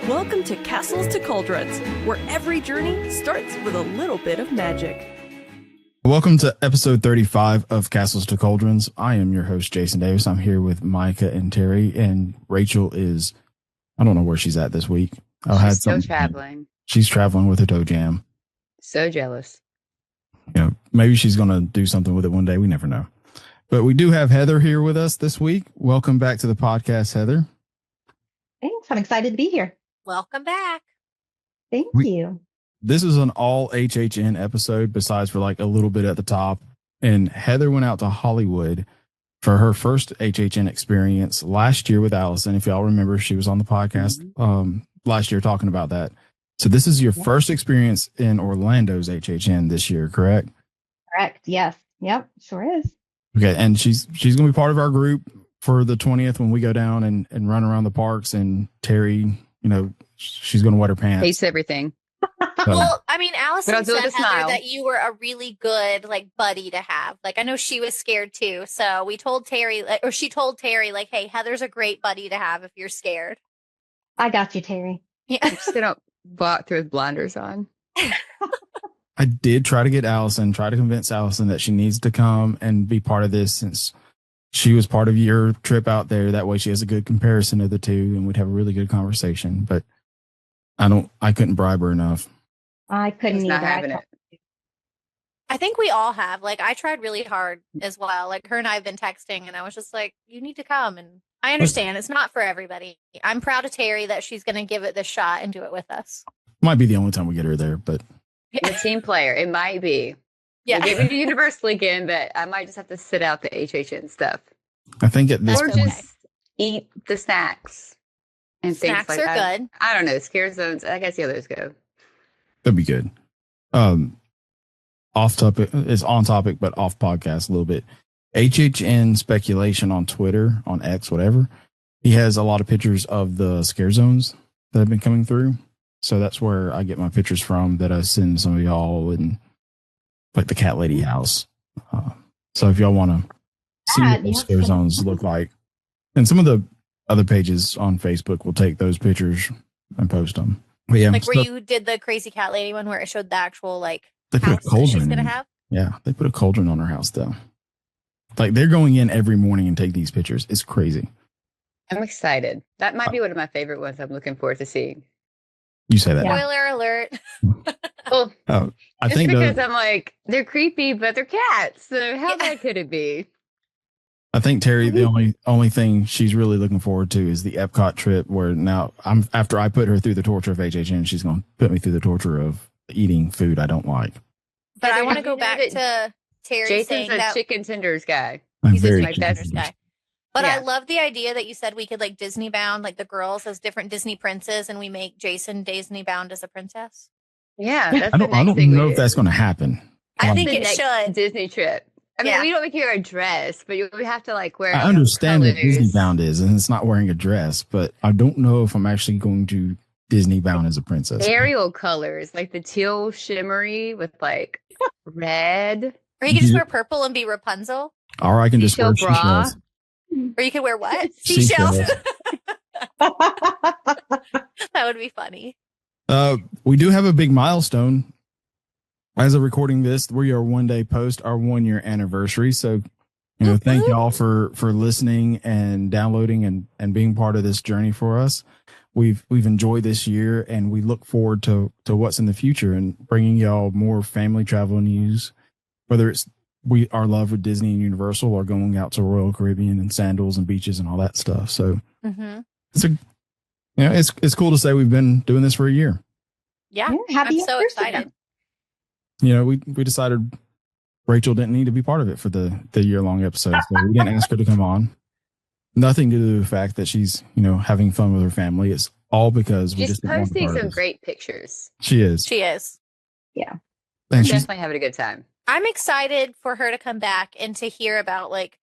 Welcome to Castles to Cauldrons, where every journey starts with a little bit of magic. Welcome to episode 35 of Castles to Cauldrons. I am your host, Jason Davis. I'm here with Micah and Terry, and Rachel is, I don't know where she's at this week. She's still traveling. She's traveling with her toe jam. So jealous. You know, maybe she's going to do something with it one day. We never know. But we do have Heather here with us this week. Welcome back to the podcast, Heather. Thanks. I'm excited to be here. Welcome back. Thank you. This is an all HHN episode, besides for like a little bit at the top. And Heather went out to Hollywood for her first HHN experience last year with Allison. If y'all remember, she was on the podcast last year talking about that. So this is your first experience in Orlando's HHN this year, correct? Correct. Yes. Yep. Sure is. Okay. And she's going to be part of our group for the 20th when we go down and run around the parks. And Terry, you know, she's going to wet her pants. Hates everything. Well, I mean, Allison But said, I'll do it with a Heather, smile. that you were a really good, like, buddy to have. Like, I know she was scared, too. So we told Terry, or she told Terry, like, hey, Heather's a great buddy to have if you're scared. I got you, Terry. Yeah. I'm just going to walk through with blinders on. I did try to convince Allison that she needs to come and be part of this since she was part of your trip out there. That way she has a good comparison of the two and we'd have a really good conversation. But I couldn't bribe her enough. I couldn't He's not either. having it. I think we all have. Like, I tried really hard as well. Like, her and I have been texting, and I was just like, you need to come. And I understand it's not for everybody. I'm proud of Terry that she's going to give it this shot and do it with us. Might be the only time we get her there, but I'm a team player. It might be. Yeah. We'll give me the Universal again, but I might just have to sit out the HHN stuff. I think at this Or okay. just eat the snacks and Snacks things like are that. good. I don't know. Scare zones. I guess the others go. that'd be good. Off topic, it's on topic, but off podcast a little bit. HHN speculation on Twitter, on X, whatever. He has a lot of pictures of the scare zones that have been coming through. So that's where I get my pictures from that I send some of y'all and like the Cat Lady house. So if y'all want to see what those scare zones look like, and some of the other pages on Facebook will take those pictures and post them. But yeah, Like, where you did the Crazy Cat Lady one where it showed the actual, like, they put a house that she's cauldron going to in. have. Yeah, they put a cauldron on her house though. Like they're going in every morning and take these pictures. It's crazy. I'm excited. That might be one of my favorite ones I'm looking forward to seeing. You say that. Yeah. Spoiler alert. Well, I it's think because I'm like, they're creepy, but they're cats. So how bad could it be? I think Terry, the only thing she's really looking forward to is the Epcot trip. Where now after I put her through the torture of HHN, she's going to put me through the torture of eating food I don't like. But I Heather, want to did go you know back that to Terry Jason's saying a that chicken tenders guy. I'm he's a very chicken like tenders confused. guy. But I Yeah. love the idea that you said we could, like, Disney bound, like, the girls as different Disney princes, and we make Jason Disney bound as a princess. Yeah, that's I the don't next thing know we if that's going to happen. I Like, think the it next should. Disney trip. I mean, Yeah. we don't make you wear a dress, but we have to like wear. I our own understand what colors. Disney bound is, and it's not wearing a dress, but I don't know if I'm actually going to Disney bound as a princess. Ariel colors, like the teal shimmery with like red. Or you could just Yeah. wear purple and be Rapunzel. Or I can just wear Seashell bra. seashells. Or you could wear what? Seashells. Seashells. That would be funny. We do have a big milestone. As of recording this, we are one day post our 1 year anniversary. So, you know, thank y'all for listening and downloading and being part of this journey for us. We've enjoyed this year, and we look forward to what's in the future and bringing y'all more family travel news, whether it's our love with Disney and Universal or going out to Royal Caribbean and sandals and beaches and all that stuff. So it's cool to say we've been doing this for a year. Yeah. Happy I'm so anniversary. excited. You know, we decided Rachel didn't need to be part of it for the year-long episode. So we didn't ask her to come on. Nothing to do with the fact that she's, you know, having fun with her family. It's all because we She's just didn't want to be posting part of some this. great pictures. She is. She is. And she's Definitely having a good time. I'm excited for her to come back and to hear about, like,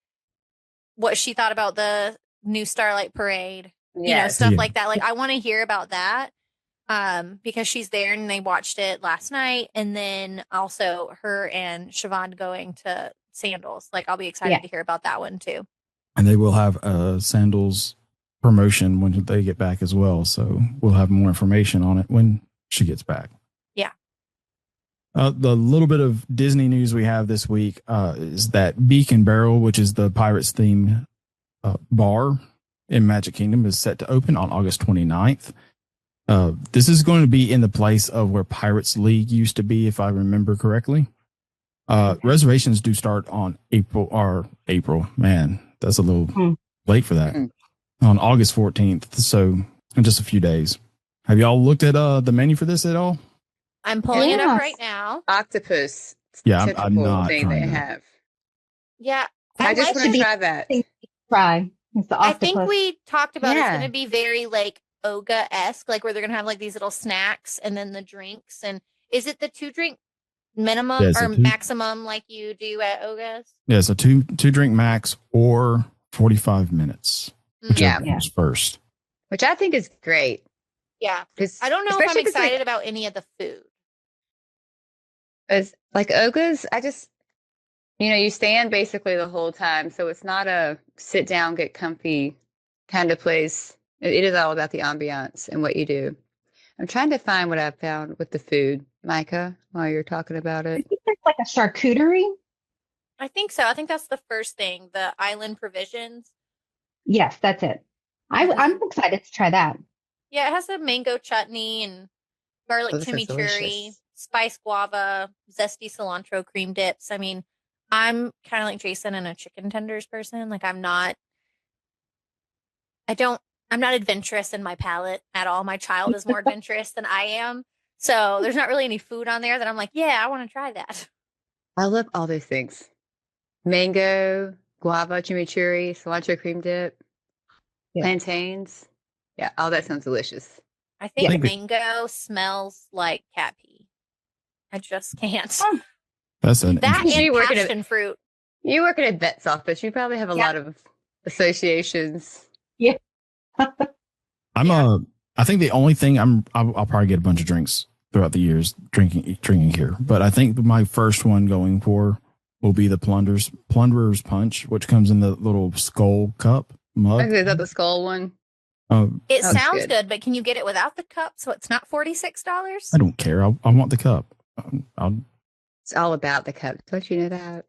what she thought about the new Starlight Parade, you know, stuff Yeah. like that. Like, I want to hear about that because she's there and they watched it last night. And then also her and Siobhan going to Sandals. Like, I'll be excited to hear about that one too. and they will have sandals promotion when they get back as well. So we'll have more information on it when she gets back. Yeah. The little bit of Disney news we have this week is that Beak and Barrel, which is the Pirates themed bar in Magic Kingdom, is set to open on August 29th. This is going to be in the place of where Pirates League used to be, if I remember correctly. Reservations do start on April. Man, that's a little late for that. On August 14th. So in just a few days. Have y'all looked at the menu for this at all? I'm pulling it up Yes. right now. Octopus. Yeah, I'm typical not thing trying they to- have. Yeah. I just like want to to be- try that. Try. It's the I octopus. think we talked about it's Yeah. going to be very like Oga-esque, like where they're going to have like these little snacks and then the drinks. And is it the 2-drink minimum Yeah, it's a or 2 maximum like you do at Oga's? Yeah, so two drink max or 45 minutes. Whichever Yeah. comes first. Which I think is great. Yeah. 'Cause I don't know if I'm especially 'cause, like, excited about any of the food. As like Oga's, I just, you stand basically the whole time. So it's not a sit down, get comfy kind of place. It is all about the ambiance and what you do. I'm trying to find what I found with the food, Micah, while you're talking about I it. think there's like a charcuterie. I think so. I think that's the first thing, the island provisions. Yes, that's it. I'm excited to try that. Yeah, it has a mango chutney and garlic Oh, this sounds chimichurri, delicious. spice guava, zesty cilantro cream dips. I mean, I'm kind of like Jason and a chicken tenders person. Like I'm not adventurous in my palate at all. My child is more adventurous than I am. So there's not really any food on there that I'm like, yeah, I want to try that. I love all those things. Mango, guava, chimichurri, cilantro cream dip, Yeah. plantains. Yeah, all that sounds delicious. I think Yeah. mango smells like cat pee. I just can't. That's an That You and work at a- passion fruit. You work in a vet's office. You probably have a Yeah. lot of associations. I think the only thing I'll probably get a bunch of drinks throughout the years drinking here, but I think my first one going for will be the Plunderer's Punch, which comes in the little skull cup mug. Okay, is that the skull one? It Sounds sounds good. good, but can you get it without the cup so it's not $46? I don't care. I want the cup. It's all about the cup. Don't you know that?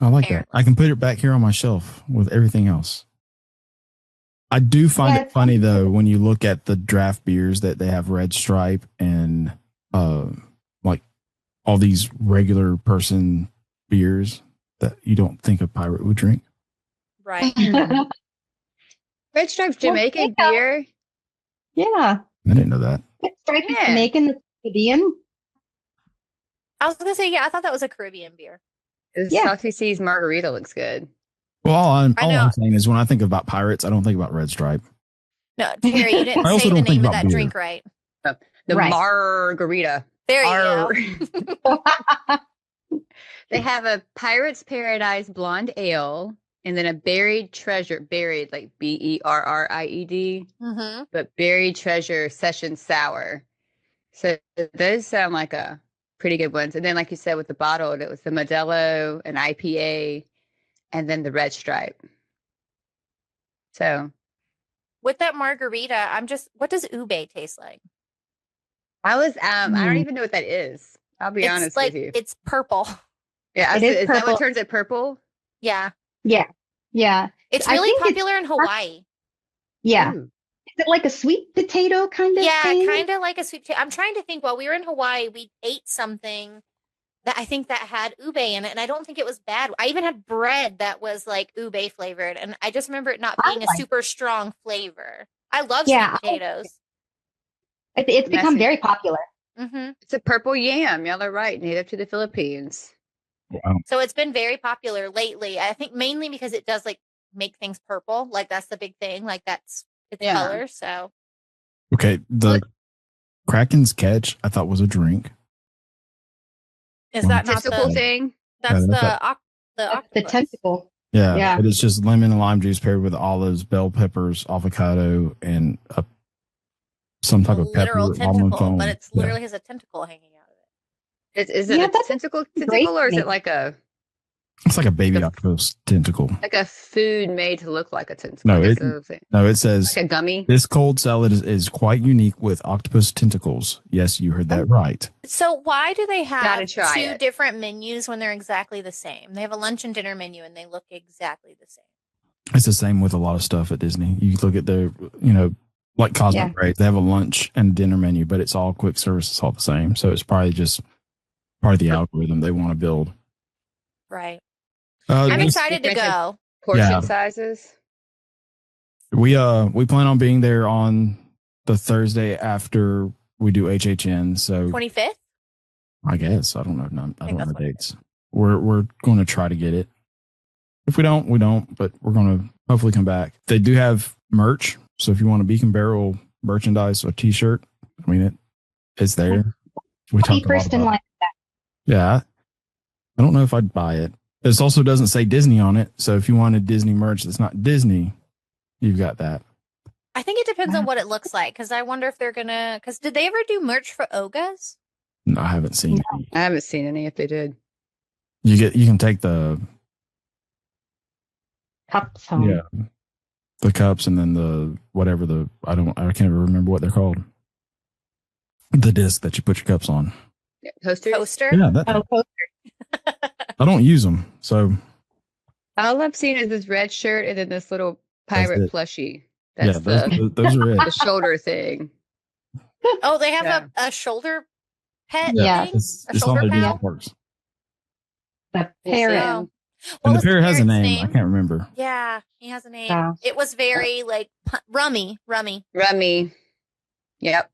I like that. I can put it back here on my shelf with everything else. I do find Yeah, it funny though when you look at the draft beers that they have Red Stripe and like all these regular person beers that you don't think a pirate would drink. Right. Red Stripe's Well, Jamaican yeah. beer. Yeah. I didn't know that. It's striped Yeah. Jamaican, the Canadian. I was gonna say, yeah, I thought that was a Caribbean beer. The Yeah. Salty Seas margarita looks good. Well, all I know. I'm saying is when I think about pirates, I don't think about Red Stripe. No, Terry, you didn't I also say the don't think name of about that beer. drink right. The Right. margarita. There you Arr. go. They have a Pirate's Paradise blonde ale and then a buried like BERRIED, Mm-hmm. but buried treasure session sour. So those sound like a pretty good ones. And then, like you said, with the bottle, it was the Modelo, an IPA, and then the Red Stripe. So With that margarita, what does ube taste like? I don't Hmm. even know what that is. I'll be It's honest like, with you. it's purple. Yeah, It is is that what purple. turns it purple? Yeah. Yeah. Yeah. It's I really think it's- popular in Hawaii. Yeah. Ooh. Is it like a sweet potato kind of Yeah, thing? kind of like a sweet potato. I'm trying to think. While we were in Hawaii, we ate something that I think that had ube in it, and I don't think it was bad. I even had bread that was like ube flavored, and I just remember it not I being a like- super strong flavor. I love Yeah, sweet potatoes. It's become Messy. very popular. Hmm. It's a purple yam. Y'all are right. Native to the Philippines. Wow. So it's been very popular lately. I think mainly because it does like make things purple. Like that's the big thing. Like that's its Yeah. color. So Okay, the Kraken's Catch I thought was a drink. is that not Testicle the? thing. That's that's the a- the The octopus. tentacle. Yeah, Yeah. but it's just lemon and lime juice paired with olives, bell peppers, avocado, and some type A of pepper. literal almond tentacle, foam. but it's Yeah. literally has a tentacle hanging out of it. Is it Yeah, a that's tentacle great or is thing. it like a It's like a baby octopus tentacle. Like a food made to look like a tentacle. No, it it says like a gummy. this cold salad is quite unique with octopus tentacles. Yes, you heard that right. So why do they have Gotta try two it. different menus when they're exactly the same? They have a lunch and dinner menu and they look exactly the same. It's the same with a lot of stuff at Disney. You look at their, like Cosmic Rays, they have a lunch and dinner menu, but it's all quick service. It's all the same. So it's probably just part of the algorithm they want to build. Right. I'm excited to go. Portion sizes. We plan on being there on the Thursday after we do HHN. So 25th. I guess I don't know. I don't know the dates. We're going to try to get it. If we don't, we don't. But we're going to hopefully come back. They do have merch. So if you want a Beacon Barrel merchandise or T-shirt, I mean it's there. We talked first in line. Yeah, I don't know if I'd buy it. This also doesn't say Disney on it. So if you wanted Disney merch that's not Disney, you've got that. I think it depends on what it looks like. Because I wonder if they're gonna. Because did they ever do merch for Ogas? No, I haven't seen. No, I haven't seen any. If they did, you can take the cups home. Yeah, the cups and then the whatever I can't even remember what they're called. The disc that you put your cups on. Yeah, toaster. Yeah, that. Coaster. I don't use them, so all I've seen is this red shirt and then this little pirate plushie. That's those are it. The shoulder thing. Oh, they have a shoulder pet. Yeah, thing? It's A shoulder on their pad. works. The parrot. Oh. And What the parrot has a parrot's name. I can't remember. Yeah, he has a name. Oh. It was very like rummy. Rummy. Yep.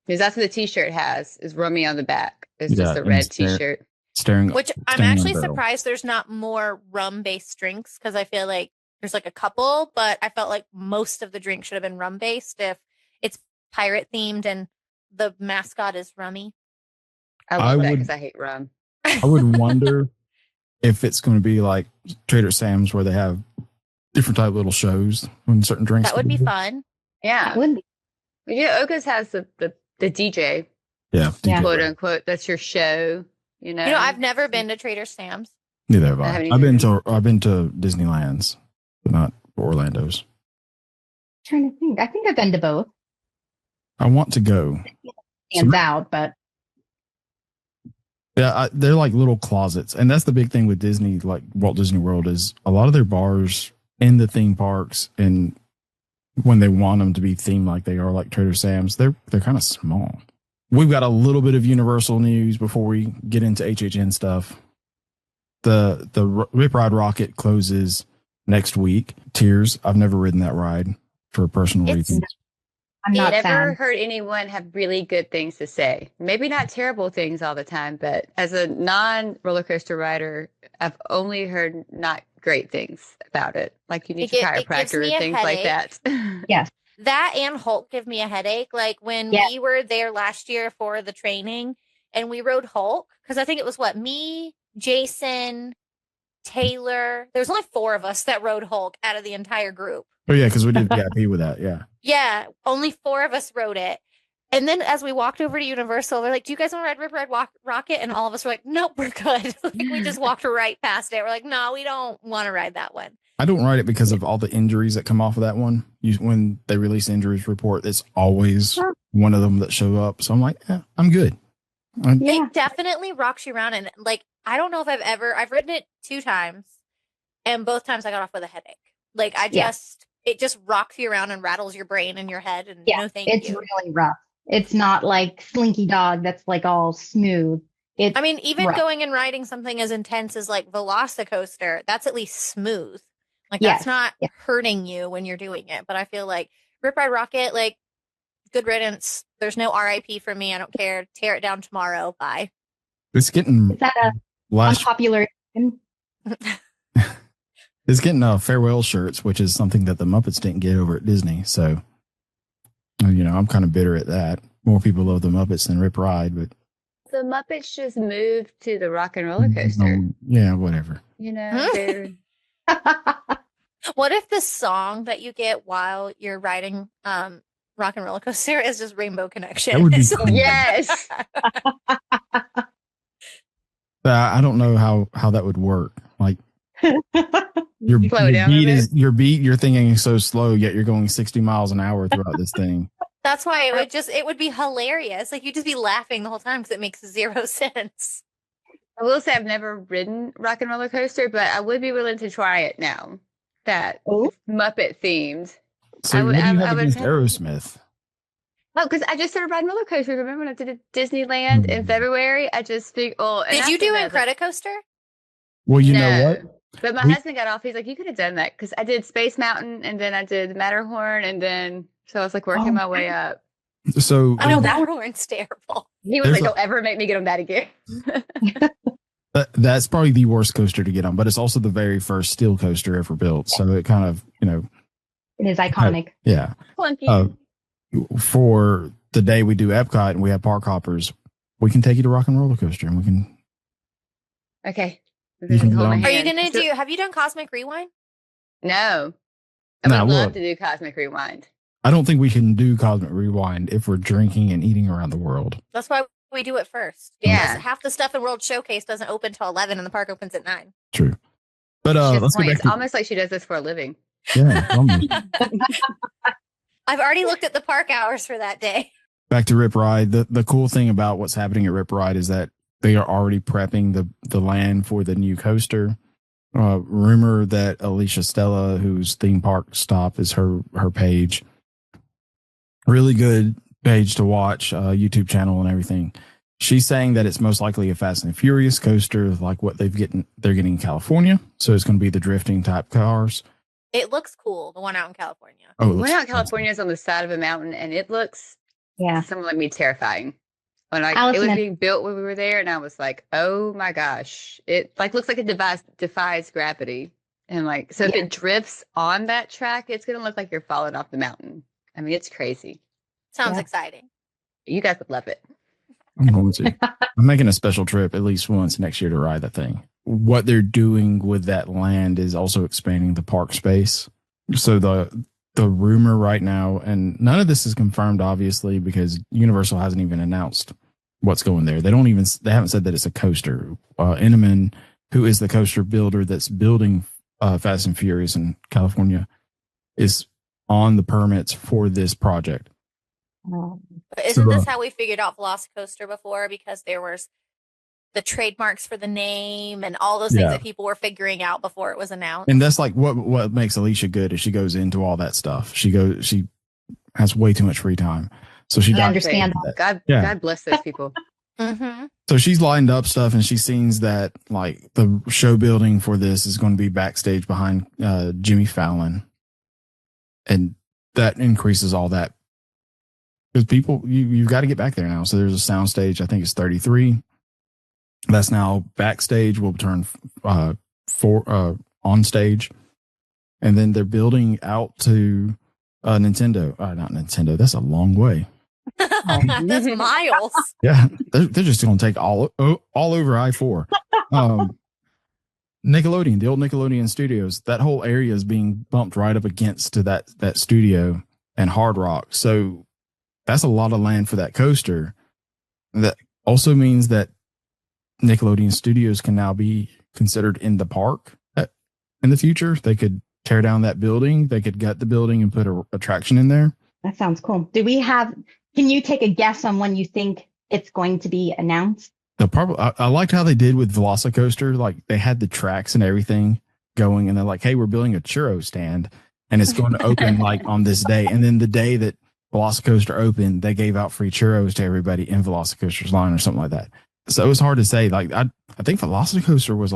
Because that's what the T-shirt has. Is rummy on the back. It's just a red T-shirt. Which I'm actually surprised there's not more rum-based drinks because I feel like there's like a couple, but I felt like most of the drink should have been rum-based if it's pirate themed and the mascot is rummy. I love that because I hate rum. I would wonder if it's going to be like Trader Sam's where they have different type of little shows when certain drinks. That would be fun. Yeah. That would be. Yeah, Oga's has the DJ. Yeah. Yeah. Quote unquote. That's your show. You know, I've never been to Trader Sam's. Neither have I. haven't I've been either. to Disneyland's, but not Orlando's. Trying to think. I think I've been to both. I want to go. Stands out, but Yeah, they're like little closets, and that's the big thing with Disney, like Walt Disney World, is a lot of their bars in the theme parks, and when they want them to be themed like they are, like Trader Sam's, they're kind of small. We've got a little bit of Universal news before we get into HHN stuff. The Rip Ride Rocket closes next week. Tears. I've never ridden that ride for personal reasons. I'm not never sad. heard anyone have really good things to say. Maybe not terrible things all the time, but as a non-roller coaster rider, I've only heard not great things about it. Like you need your chiropractor and things like that. Yes. That and Hulk give me a headache. Like when we were there last year for the training and we rode Hulk, because I think it was me, Jason, Taylor. There was only 4 of us that rode Hulk out of the entire group. Oh yeah, because we did VIP with that. Yeah. Yeah, only 4 of us rode it. And then as we walked over to Universal, they're like, "Do you guys want to ride Rip Ride Rocket?" And all of us were like, "Nope, we're good." Like, we just walked right past it. We're like, "No, we don't want to ride that one." I don't ride it because of all the injuries that come off of that one. When they release injuries report, it's always one of them that show up. So I'm like, I'm good. It definitely rocks you around. And like, I don't know if I've ridden it 2 times and both times I got off with a headache. Like it just rocks you around and rattles your brain and your head. And no, thank you. It's really rough. It's not like Slinky Dog that's like all smooth. I mean, even going and riding something as intense as like Velocicoaster, that's at least smooth. Like that's not hurting you when you're doing it. But I feel like Rip Ride Rocket, like good riddance. There's no RIP for me. I don't care. Tear it down tomorrow. Bye. It's getting Is that a unpopular? It's getting farewell shirts, which is something that the Muppets didn't get over at Disney. So, I'm kind of bitter at that. More people love the Muppets than Rip Ride, but the Muppets just moved to the Rock and Roller Coaster. Yeah, whatever. They're What if the song that you get while you're riding Rock and Roller Coaster is just Rainbow Connection? That would be cool. Yes. I don't know how that would work. Like Slow down a bit. Your thinking is so slow, yet you're going 60 miles an hour throughout this thing. That's why it would be hilarious. Like you'd just be laughing the whole time because it makes zero sense. I will say I've never ridden Rock and Roller Coaster, but I would be willing to try it now. That it's Muppet themed. So what do you have against Aerosmith? Oh, because I just started riding roller coasters. Remember when I did Disneyland in February? I just think, did you do Incredicoaster? Well, you know what? But my husband got off. He's like, you could have done that because I did Space Mountain and then I did Matterhorn and then so I was like working my way up. So I know Matterhorn's terrible. He was like, don't ever make me get on that again. That's probably the worst coaster to get on, but it's also the very first steel coaster ever built. So it kind of, it is iconic. Yeah. For the day we do Epcot and we have park hoppers, we can take you to Rock and Roller Coaster and we can. Okay. You can Are you going to have you done Cosmic Rewind? No. I would love to do Cosmic Rewind. I don't think we can do Cosmic Rewind if we're drinking and eating around the world. That's why we do it first. Yeah. Because half the stuff in World Showcase doesn't open till 11 and the park opens at 9. True. But let's go back it's almost like she does this for a living. Yeah. I've already looked at the park hours for that day. Back to Rip Ride. The cool thing about what's happening at Rip Ride is that they are already prepping the land for the new coaster. Rumor that Alicia Stella, whose theme park stop is her page. Really good page to watch, YouTube channel and everything. She's saying that it's most likely a Fast and Furious coaster like what they're getting in California. So it's going to be the drifting type cars. It looks cool, the one out in California. Oh, the one out in California is on the side of a mountain, and it looks somewhat like me terrifying. When it was being built when we were there, and I was like, "Oh my gosh!" It looks like it defies gravity, and if it drifts on that track, it's gonna look like you're falling off the mountain. I mean, it's crazy. Sounds exciting. You guys would love it. I'm going to. I'm making a special trip at least once next year to ride that thing. What they're doing with that land is also expanding the park space. So the rumor right now, and none of this is confirmed, obviously, because Universal hasn't even announced what's going there. They haven't said that it's a coaster. Intamin, who is the coaster builder that's building Fast and Furious in California, is on the permits for this project. But isn't this how we figured out Velocicoaster before? Because there was the trademarks for the name and all those things that people were figuring out before it was announced. And that's like what makes Alicia good is she goes into all that stuff. She has way too much free time. So she understands that. God bless those people. Mm-hmm. So she's lined up stuff and she sees that like the show building for this is going to be backstage behind Jimmy Fallon. And that increases all that. Because people, you've got to get back there now. So there's a sound stage. I think it's 33. That's now backstage. Will turn on stage, and then they're building out to Nintendo. Not Nintendo. That's a long way. That's miles. Yeah, they're just going to take all over I-4. Nickelodeon, the old Nickelodeon studios. That whole area is being bumped right up against to that studio and Hard Rock. So that's a lot of land for that coaster. That also means that Nickelodeon Studios can now be considered in the park in the future. They could tear down that building. They could gut the building and put a attraction in there. That sounds cool. Can you take a guess on when you think it's going to be announced? I liked how they did with Velocicoaster. Like they had the tracks and everything going and they're like, hey, we're building a churro stand and it's going to open like on this day. And then the day that Velocicoaster opened, they gave out free churros to everybody in Velocicoaster's line or something like that. So it was hard to say. Like I think Velocicoaster was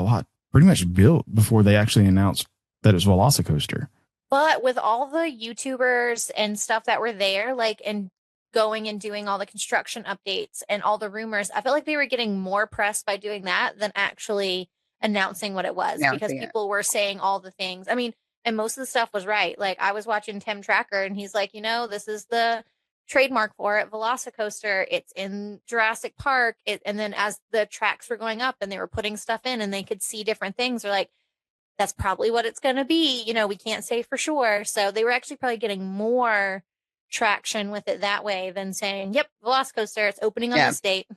pretty much built before they actually announced that it was Velocicoaster. But with all the YouTubers and stuff that were there, and going and doing all the construction updates and all the rumors, I felt like they were getting more press by doing that than actually announcing what it was because people were saying all the things. I mean, and most of the stuff was right. Like I was watching Tim Tracker and he's like, this is the trademark for it, Velocicoaster. It's in Jurassic Park. And then as the tracks were going up and they were putting stuff in and they could see different things, they're like, that's probably what it's going to be. We can't say for sure. So they were actually probably getting more traction with it that way than saying, yep, Velocicoaster, it's opening on this date.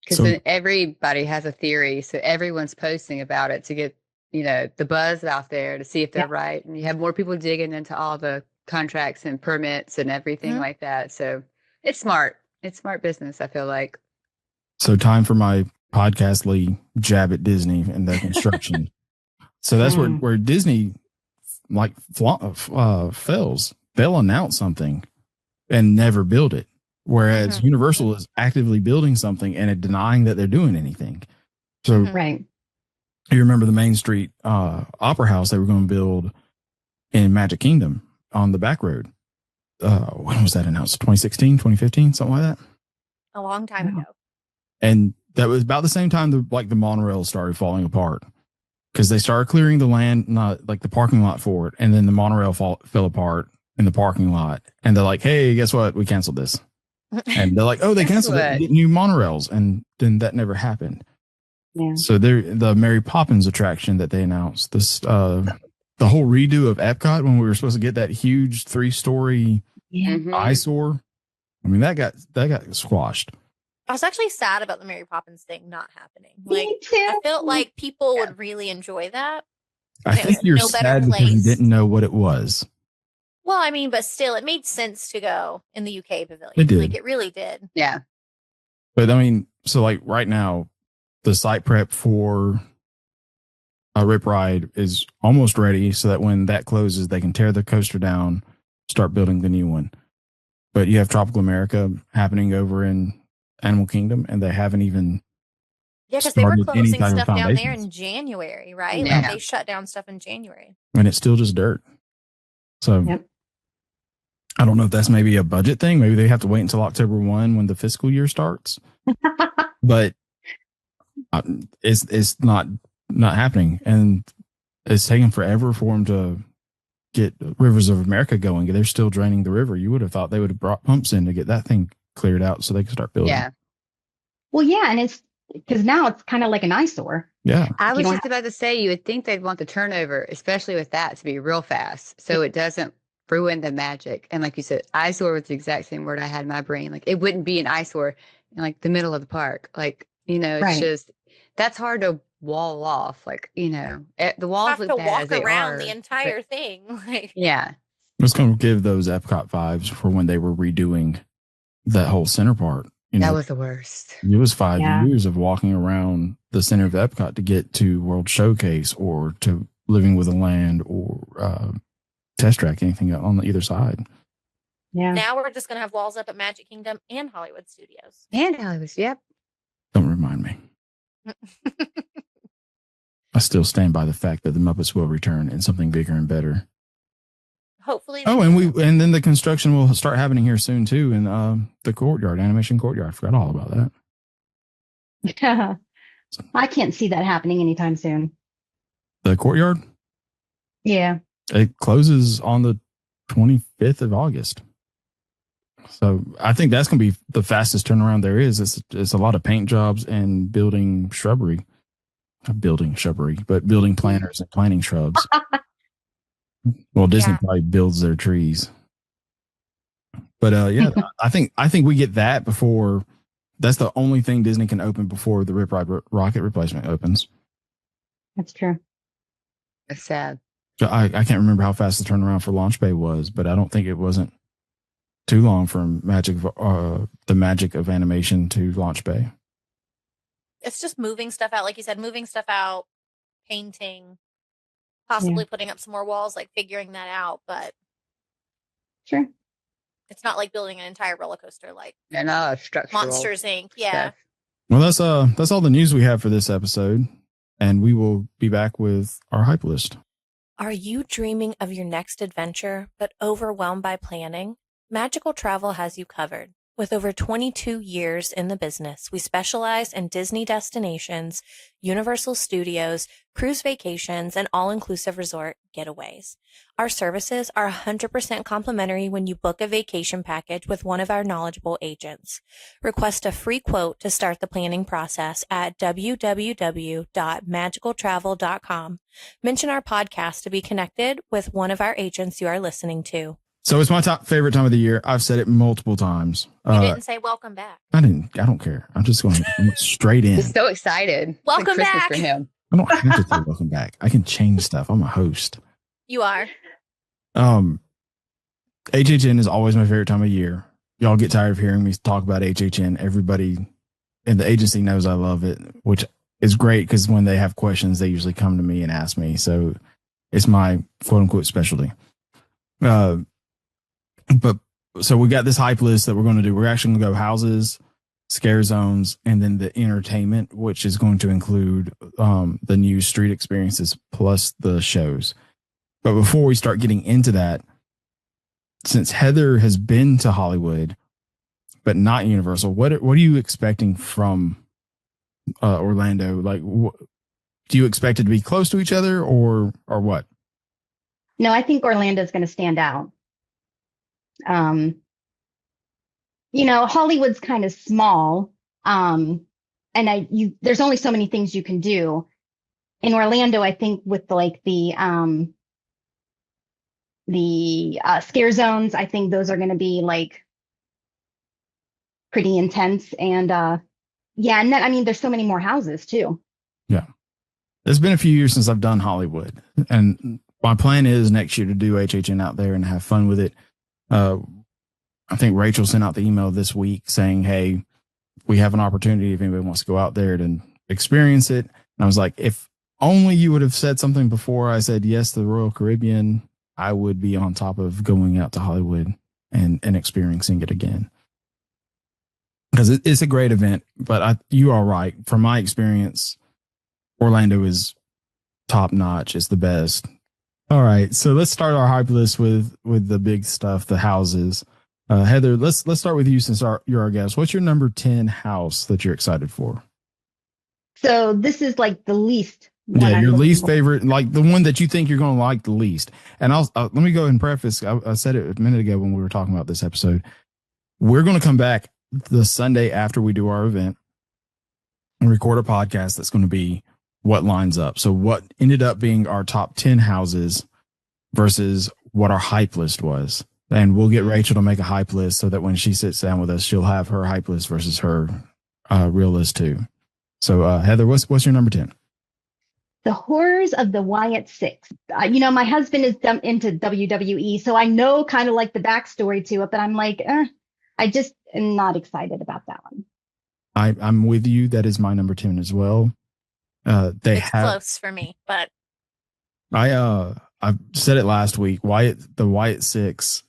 Because then everybody has a theory. So everyone's posting about it to get the buzz out there to see if they're Yeah. right. And you have more people digging into all the contracts and permits and everything Mhm. like that. So it's smart. It's smart business, I feel like. So time for my podcastly jab at Disney and their construction. So that's where Disney like fails. They'll announce something and never build it. Whereas Mhm. Universal is actively building something and denying that they're doing anything. So Mhm. Right. you remember the Main Street Opera House they were going to build in Magic Kingdom on the back road. When was that announced? 2016, 2015, something like that. A long time Wow. ago. And that was about the same time the monorail started falling apart because they started clearing the land, not like the parking lot for it. And then the monorail fell apart in the parking lot. And they're like, hey, guess what? We canceled this. And they're like, oh, they Guess canceled it. what? Get new monorails. And then that never happened. Yeah. So the Mary Poppins attraction that they announced, this the whole redo of Epcot when we were supposed to get that huge 3-story Yeah. Mhm. eyesore. I mean, that got squashed. I was actually sad about the Mary Poppins thing not happening. Me Like, too. I felt like people Yeah. would really enjoy that. I It think was you're no better sad because you place. didn't know what it was. Well, I mean, but still, it made sense to go in the UK pavilion. It did. Like, it really did. Yeah. But I mean, so like right now, the site prep for a Rip Ride is almost ready so that when that closes, they can tear the coaster down, start building the new one. But you have Tropical America happening over in Animal Kingdom, and they haven't even Yeah, because they were started any closing type of stuff down there foundations. in January, right? Yeah. Like, they shut down stuff in January. And it's still just dirt. So Yep. I don't know if that's maybe a budget thing. Maybe they have to wait until October 1 when the fiscal year starts. But it's not happening, and it's taking forever for them to get Rivers of America going. They're still draining the river. You would have thought they would have brought pumps in to get that thing cleared out so they could start building. Yeah. Well, yeah, and it's because now it's kind of like an eyesore. Yeah. I You was don't just about to say, you would think they'd want the turnover, especially with that, to be real fast, so it doesn't ruin the magic. And like you said, eyesore was the exact same word I had in my brain. Like, it wouldn't be an eyesore in like the middle of the park. Like, it's Right. just, that's hard to wall off. Like, the walls Have look to bad walk as they around are, the but entire thing. Like, yeah. It's going to give those Epcot vibes for when they were redoing that whole center part. That was the worst. It was 5 Yeah. years of walking around the center of Epcot to get to World Showcase or to Living with the Land or Test Track, anything on either side. Yeah. now we're just going to have walls up at Magic Kingdom and Hollywood Studios. And Hollywood, yep. Don't remind me. I still stand by the fact that the Muppets will return in something bigger and better. Hopefully. Oh, and then the construction will start happening here soon too in the courtyard, animation courtyard. I forgot all about that. I can't see that happening anytime soon. The courtyard, Yeah. it closes on the 25th of August. So I think that's going to be the fastest turnaround there is. It's a lot of paint jobs and building shrubbery. Not building shrubbery, but building planters and planting shrubs. Well, Disney Yeah. probably builds their trees. But yeah, I think we get that before. That's the only thing Disney can open before the Rip Ride Rocket replacement opens. That's true. It's sad. So I can't remember how fast the turnaround for Launch Bay was, but I don't think it wasn't too long from the magic of animation to Launch Bay. It's just moving stuff out. Like you said, moving stuff out, painting, possibly putting up some more walls, like figuring that out. But Sure. it's not like building an entire roller coaster like And structural Monsters Inc. Yeah. stuff. Well, that's all the news we have for this episode, and we will be back with our hype list. Are you dreaming of your next adventure but overwhelmed by planning? Magical Travel has you covered. With over 22 years in the business, we specialize in Disney destinations, Universal Studios, cruise vacations, and all-inclusive resort getaways. Our services are 100% complimentary when you book a vacation package with one of our knowledgeable agents. Request a free quote to start the planning process at www.magicaltravel.com. Mention our podcast to be connected with one of our agents you are listening to. So it's my favorite time of the year. I've said it multiple times. You didn't say welcome back. I don't care. I'm just going straight in. He's so excited. It's Welcome like Christmas back. for him. I don't have to say welcome back. I can change stuff. I'm a host. You are. HHN is always my favorite time of year. Y'all get tired of hearing me talk about HHN. Everybody in the agency knows I love it, which is great because when they have questions, they usually come to me and ask me. So it's my quote unquote specialty. But so we got this hype list that we're going to do. We're actually going to go houses, scare zones, and then the entertainment, which is going to include the new street experiences plus the shows. But before we start getting into that, since Heather has been to Hollywood, but not Universal, what are you expecting from Orlando? Like, do you expect it to be close to each other or what? No, I think Orlando's going to stand out. Hollywood's kind of small. And there's only so many things you can do. In Orlando, I think with the scare zones, I think those are going to be like pretty intense. And and then, there's so many more houses too. Yeah. It's been a few years since I've done Hollywood, and my plan is next year to do HHN out there and have fun with it. I think Rachel sent out the email this week saying, hey, we have an opportunity if anybody wants to go out there and experience it. And I was like, if only you would have said something before I said yes to the Royal Caribbean, I would be on top of going out to Hollywood and experiencing it again. Because it's a great event, but you are right. From my experience, Orlando is top notch. It's the best. All right, so let's start our hype list with the big stuff, the houses. Heather, let's start with you since you're our guest. What's your number 10 house that you're excited for? So this is like the least. Yeah, your least favorite, like the one that you think you're going to like the least. And let me go ahead and preface. I said it a minute ago when we were talking about this episode. We're going to come back the Sunday after we do our event and record a podcast that's going to be what lines up. So what ended up being our top 10 houses versus what our hype list was. And we'll get Rachel to make a hype list so that when she sits down with us, she'll have her hype list versus her real list too. So Heather, what's your number 10? The Horrors of the Wyatt Six. My husband is into WWE, so I know kind of like the backstory to it, but I'm like, I just am not excited about that one. I'm with you. That is my number 10 as well. It's close for me, but I said it last week. The Wyatt Six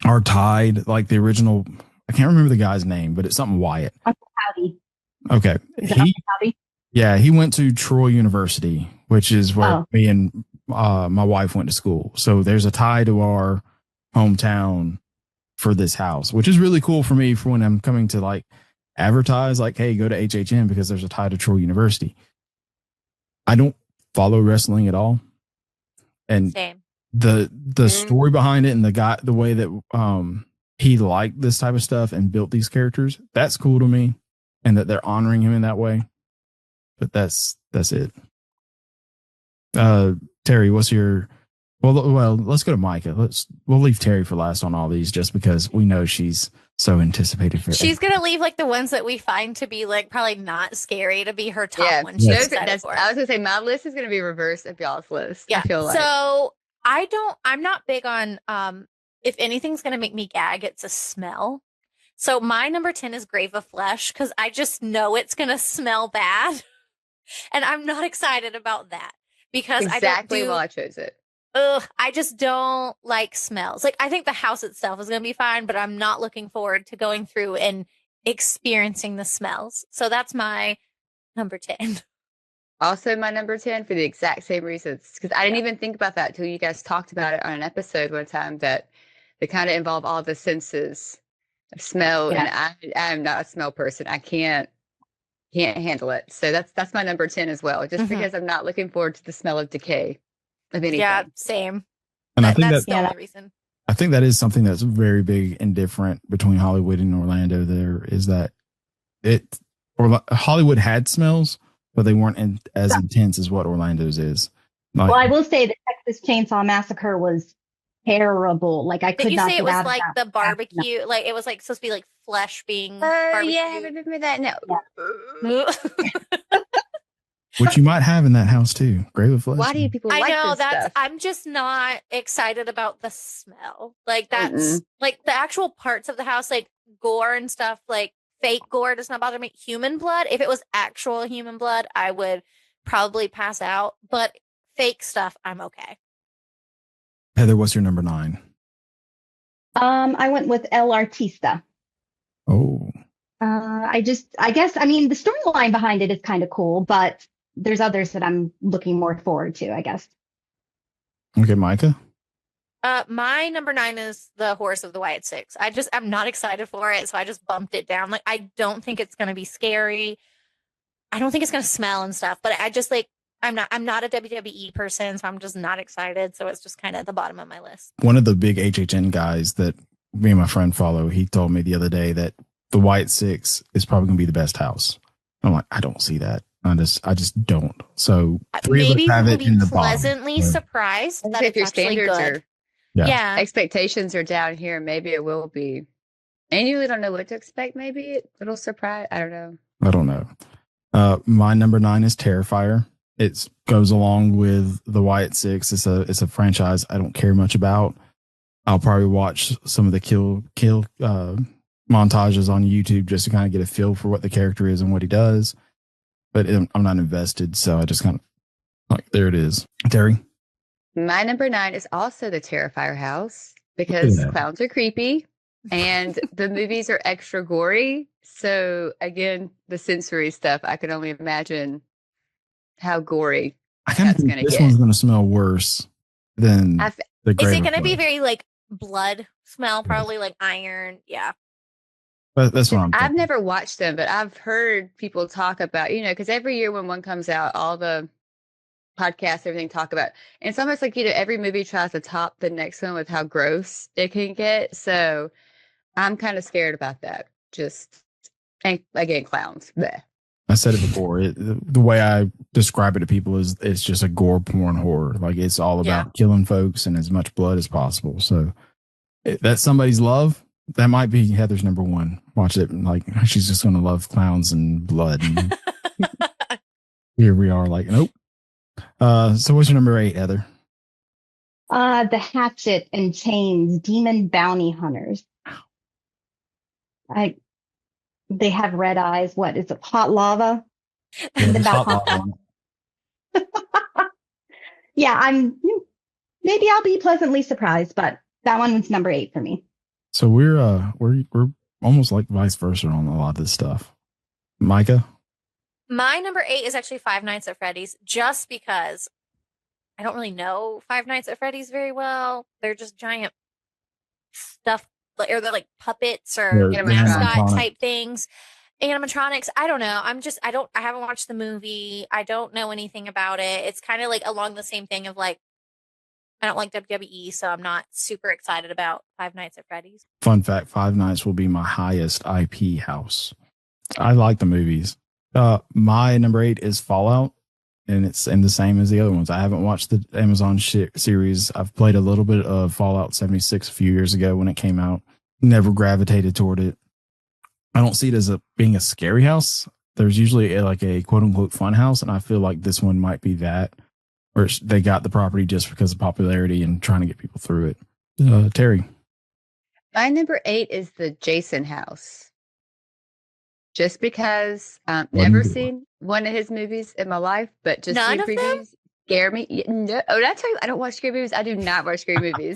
are tied, like the original. I can't remember the guy's name, but it's something Wyatt. Uncle Howdy. Okay, Howdy? Yeah, he went to Troy University, which is where me and my wife went to school. So there's a tie to our hometown for this house, which is really cool for me for when I'm coming to like advertise, like, hey, go to HHN because there's a tie to Troy University. I don't follow wrestling at all. And same. The story behind it and the way that he liked this type of stuff and built these characters, that's cool to me. And that they're honoring him in that way. But that's it. Terry, what's your well, let's go to Micah. We'll leave Terry for last on all these just because we know she's so anticipated for it. She's gonna leave like the ones that we find to be like probably not scary to be her top one. I was gonna say my list is gonna be reverse of y'all's list. Yeah. I feel like. So I'm not big on if anything's gonna make me gag, it's a smell. So my number 10 is Grave of Flesh because I just know it's gonna smell bad. And I'm not excited about that because exactly why I chose it. I just don't like smells. Like I think the house itself is going to be fine, but I'm not looking forward to going through and experiencing the smells. So that's my number 10. Also my number 10 for the exact same reasons because I didn't even think about that till you guys talked about it on an episode one time that they kind of involve all the senses of smell. Yeah. And I am not a smell person. I can't handle it. So that's my number 10 as well, just because I'm not looking forward to the smell of decay of anything. Yeah, same. And I think that's the only reason. I think that is something that's very big and different between Hollywood and Orlando. There is that Hollywood had smells, but they weren't as intense as what Orlando's is. Like, well, I will say the Texas Chainsaw Massacre was terrible. Like I could not. Did you say it was like the barbecue? No. Like it was like supposed to be like flesh being barbecue. Yeah, I remember that now. Yeah. which you might have in that house too. Grave of Flesh. Why do you people I like know this stuff? I'm just not excited about the smell. Like that's Mm-mm. like the actual parts of the house, like gore and stuff, like fake gore does not bother me. Human blood, if it was actual human blood, I would probably pass out. But fake stuff, I'm okay. Heather, what's your number 9? I went with El Artista. Oh, I guess, I mean, the storyline behind it is kind of cool, but there's others that I'm looking more forward to, I guess. okay, Micah. My number 9 is the Horse of the Wyatt Six. I'm not excited for it, so I just bumped it down. Like, I don't think it's gonna be scary. I don't think it's gonna smell and stuff, but I just like I'm not a WWE person, so I'm just not excited. So it's just kind of at the bottom of my list. One of the big HHN guys that me and my friend follow, he told me the other day that the Wyatt Six is probably going to be the best house. I'm like, I don't see that. I just don't. So maybe have we'll it be in the pleasantly bottom. surprised that If it's your actually standards good. are Yeah. expectations are down here, maybe it will be. And you really don't know what to expect. Maybe it'll surprise. I don't know. I don't know. My number 9 is Terrifier. It goes along with the Wyatt Six. It's a franchise I don't care much about. I'll probably watch some of the kill montages on YouTube just to kind of get a feel for what the character is and what he does. But I'm not invested, so I just kind of like, there it is. Terry? My number 9 is also the Terrifier house because clowns are creepy and the movies are extra gory. So again, the sensory stuff, I can only imagine how gory I kind of think this one's going to smell worse than the Grave. Is it going to be very like blood smell? Probably like iron. Yeah. But that's what I'm thinking. I've never watched them, but I've heard people talk about, because every year when one comes out, all the podcasts, everything talk about, and it's almost like, every movie tries to top the next one with how gross it can get. So I'm kind of scared about that. And again, clowns. Bleh. I said it before. The way I describe it to people is it's just a gore porn horror. Like it's all about killing folks and as much blood as possible. So that's somebody's love. That might be Heather's number 1. Watch it. Like she's just going to love clowns and blood. And here we are like, nope. So what's your number 8, Heather? The Hatchet and Chains Demon Bounty Hunters. They have red eyes. What is it? Hot lava? Yeah, maybe I'll be pleasantly surprised, but that one was number 8 for me. So we're almost like vice versa on a lot of this stuff. Micah? My number 8 is actually Five Nights at Freddy's, just because I don't really know Five Nights at Freddy's very well. They're just giant stuff, or they're like puppets or mascot type things. Animatronics. I don't know. I haven't watched the movie. I don't know anything about it. It's kind of like along the same thing of like, I don't like WWE, so I'm not super excited about Five Nights at Freddy's. Fun fact, Five Nights will be my highest IP house. I like the movies. My number 8 is Fallout, and it's in the same as the other ones. I haven't watched the Amazon series. I've played a little bit of Fallout 76 a few years ago when it came out. Never gravitated toward it. I don't see it as being a scary house. There's usually like a quote unquote fun house, and I feel like this one might be that, or they got the property just because of popularity and trying to get people through it. Terry? My number 8 is the Jason house. Just because I've never seen one of his movies in my life, but just seeing previews scare me. No, that's why I don't watch scary movies. I do not watch scary movies.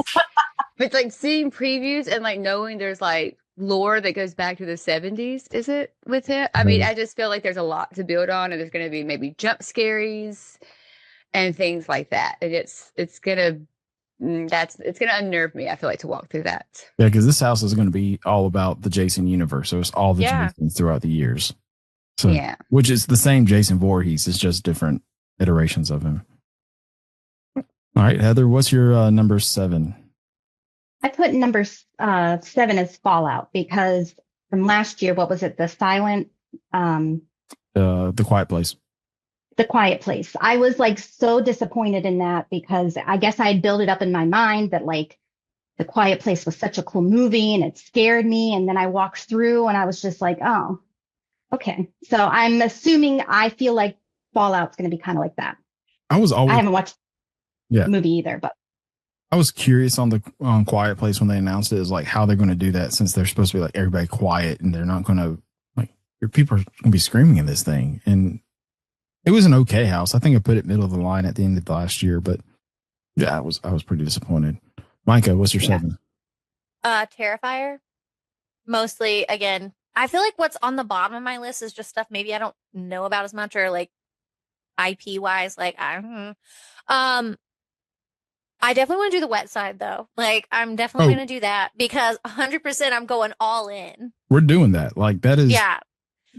But like seeing previews and like knowing there's like lore that goes back to the 70s, is it with him? I mean, I just feel like there's a lot to build on, and there's going to be maybe jump scaries and things like that. And it's going to unnerve me, I feel like, to walk through that. Yeah, because this house is going to be all about the Jason universe. So it's all the Jasons throughout the years. So, which is the same Jason Voorhees. It's just different iterations of him. All right, Heather, what's your number 7? I put number 7 as Fallout because from last year, what was it? The Quiet Place. The Quiet Place. I was like so disappointed in that because I guess I had built it up in my mind that like The Quiet Place was such a cool movie and it scared me. And then I walked through and I was just like, oh, okay. So I'm assuming I feel like Fallout's going to be kind of like that. I was I always haven't watched Yeah. the movie either, but I was curious on Quiet Place when they announced it, is like how they're going to do that, since they're supposed to be like everybody quiet and they're not going to, like, your people are going to be screaming in this thing. And it was an okay house. I think I put it middle of the line at the end of the last year, but yeah, I was pretty disappointed. Micah, what's your 7? Terrifier. Mostly, again, I feel like what's on the bottom of my list is just stuff maybe I don't know about as much, or like IP wise, like I definitely want to do the wet side though. Like I'm definitely going to do that because 100% I'm going all in. We're doing that. Like that is. Yeah.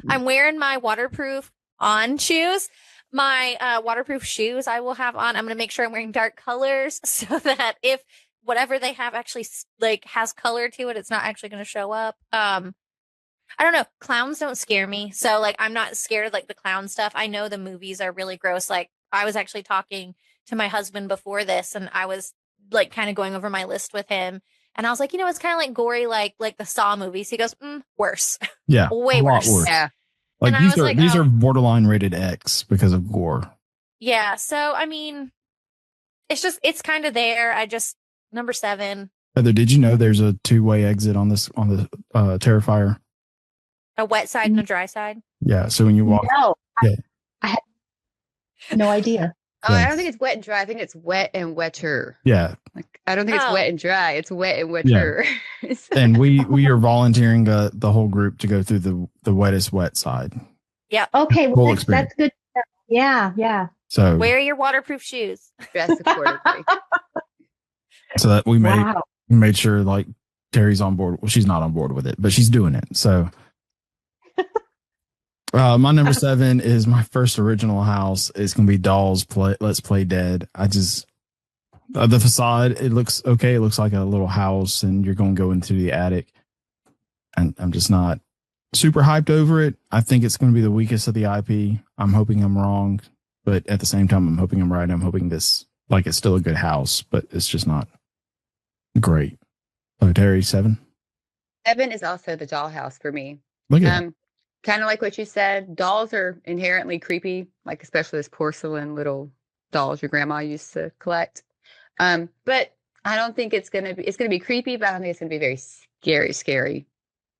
I'm wearing my waterproof on shoes. My waterproof shoes I will have on. I'm going to make sure I'm wearing dark colors so that if whatever they have actually like has color to it, it's not actually going to show up. I don't know. Clowns don't scare me. So like I'm not scared of like the clown stuff. I know the movies are really gross. Like I was actually talking to my husband before this, and I was like kind of going over my list with him, and I was like, it's kind of like gory, like the Saw movies. He goes, worse. Yeah. Way worse. Yeah. Like And these are borderline rated X because of gore. Yeah. So I mean, it's kind of there. Number 7. Heather, did you know there's a 2-way exit on the Terrifier? A wet side and a dry side. Yeah. So when you walk, no, Yeah. I had no idea. Oh, I Yeah. don't think it's wet and dry. I think it's wet and wetter. yeah, Like I don't think it's Oh. wet and dry. It's wet and wetter. and we are volunteering the whole group to go through the wettest wet side. Okay, Full well, experience. that's good. Yeah. So Wear your waterproof shoes. Dress accordingly. so that we Wow. made sure like Terry's on board. Well, she's not on board with it, but she's doing it. So my number 7 is my first original house. It's gonna be Dolls Let's Play Dead. I just the facade, it looks okay. It looks like a little house, and you're gonna go into the attic. And I'm just not super hyped over it. I think it's gonna be the weakest of the IP. I'm hoping I'm wrong, but at the same time, I'm hoping I'm right. I'm hoping it's still a good house, but it's just not great. So Terry, 7. 7 is also the dollhouse for me. Look at Kind of like what you said, dolls are inherently creepy, like especially those porcelain little dolls your grandma used to collect. But I don't think it's gonna be creepy, but I don't think it's gonna be very scary.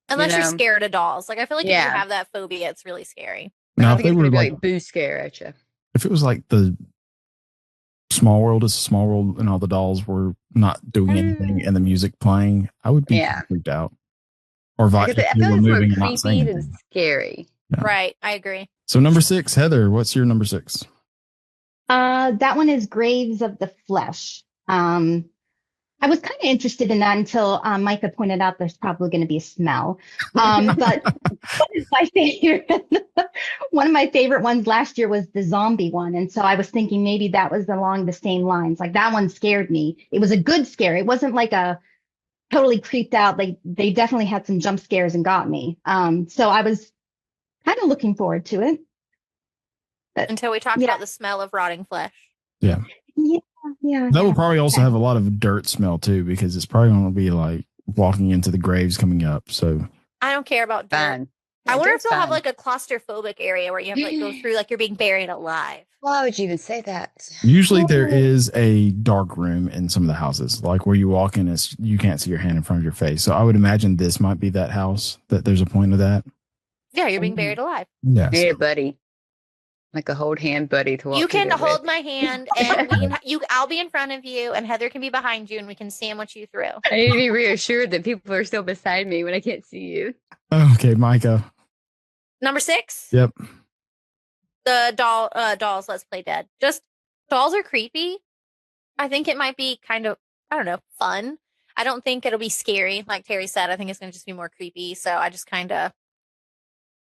Unless you're know? scared of dolls. Like I feel like if you Yeah. have that phobia, it's really scary. I now don't if think they it's were gonna be like like boo scare at you. if it was like the Small World is a Small World and all the dolls were not doing anything and the music playing, I would be Yeah. freaked out. Or I if feel they like were it's more moving and not saying creepy than anything. scary. Yeah. Right. I agree. So number 6, Heather, what's your number 6? That one is Graves of the Flesh. I was kind of interested in that until Micah pointed out there's probably going to be a smell. But one of my favorite ones last year was the zombie one. And so I was thinking maybe that was along the same lines. Like that one scared me. It was a good scare. It wasn't like a totally creeped out. Like they definitely had some jump scares and got me. So I was kind of looking forward to it. But Until we talked Yeah. about the smell of rotting flesh. yeah. That will probably also have a lot of dirt smell too, because it's probably going to be like walking into the graves coming up. So I don't care about dirt. Fun. I wonder if Dirt's they'll have fun. like a claustrophobic area where you have to like go through like you're being buried alive. Why would you even say that? usually there is a dark room in some of the houses, like where you walk in, you can't see your hand in front of your face. So I would imagine this might be that house, that there's a point of that. Yeah, you're being buried alive. Yes. Hey, buddy. Like a hold hand buddy to walk You can through there hold with. my hand and I'll be in front of you and Heather can be behind you and we can sandwich you through. I need to be reassured that people are still beside me when I can't see you. Okay, Micah. Number 6. Yep. The dolls Let's Play Dead. Just dolls are creepy. I think it might be kind of, I don't know, fun. I don't think it'll be scary. Like Terry said, I think it's going to just be more creepy. So I just kind of,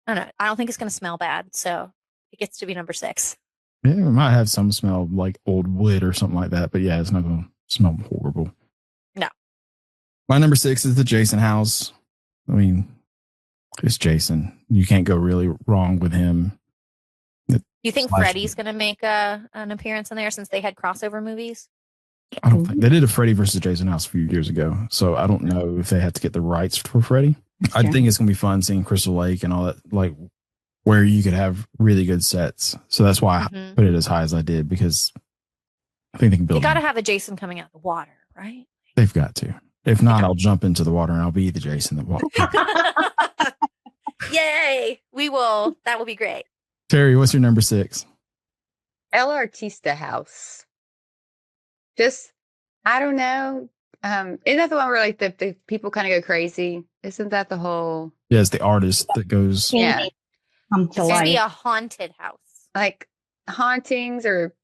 I don't know. I don't think it's going to smell bad. So it gets to be number 6. Yeah, it might have some smell like old wood or something like that, but yeah, it's not going to smell horrible. No. My number 6 is the Jason house. I mean, it's Jason. You can't go really wrong with him. You think Slash- Freddy's going to make an appearance in there since they had crossover movies? I don't think they did a Freddy versus Jason house a few years ago, so I don't know if they had to get the rights for Freddy. I Sure. think it's going to be fun seeing Crystal Lake and all that, like where you could have really good sets. So that's why I Mhm. put it as high as I did, because I think they can You build. got to have a Jason coming out of the water, right? They've got to. If not, got I'll jump into the water and I'll be the Jason that walks. Yay! We will. That will be great. Terry, what's your number 6? El Artista House. Just, I don't know. Isn't that the one where like the people kind of go crazy? Isn't that the whole Yeah, it's the artist that goes. Yeah. Painting come to It's going to be life. a haunted house. like hauntings or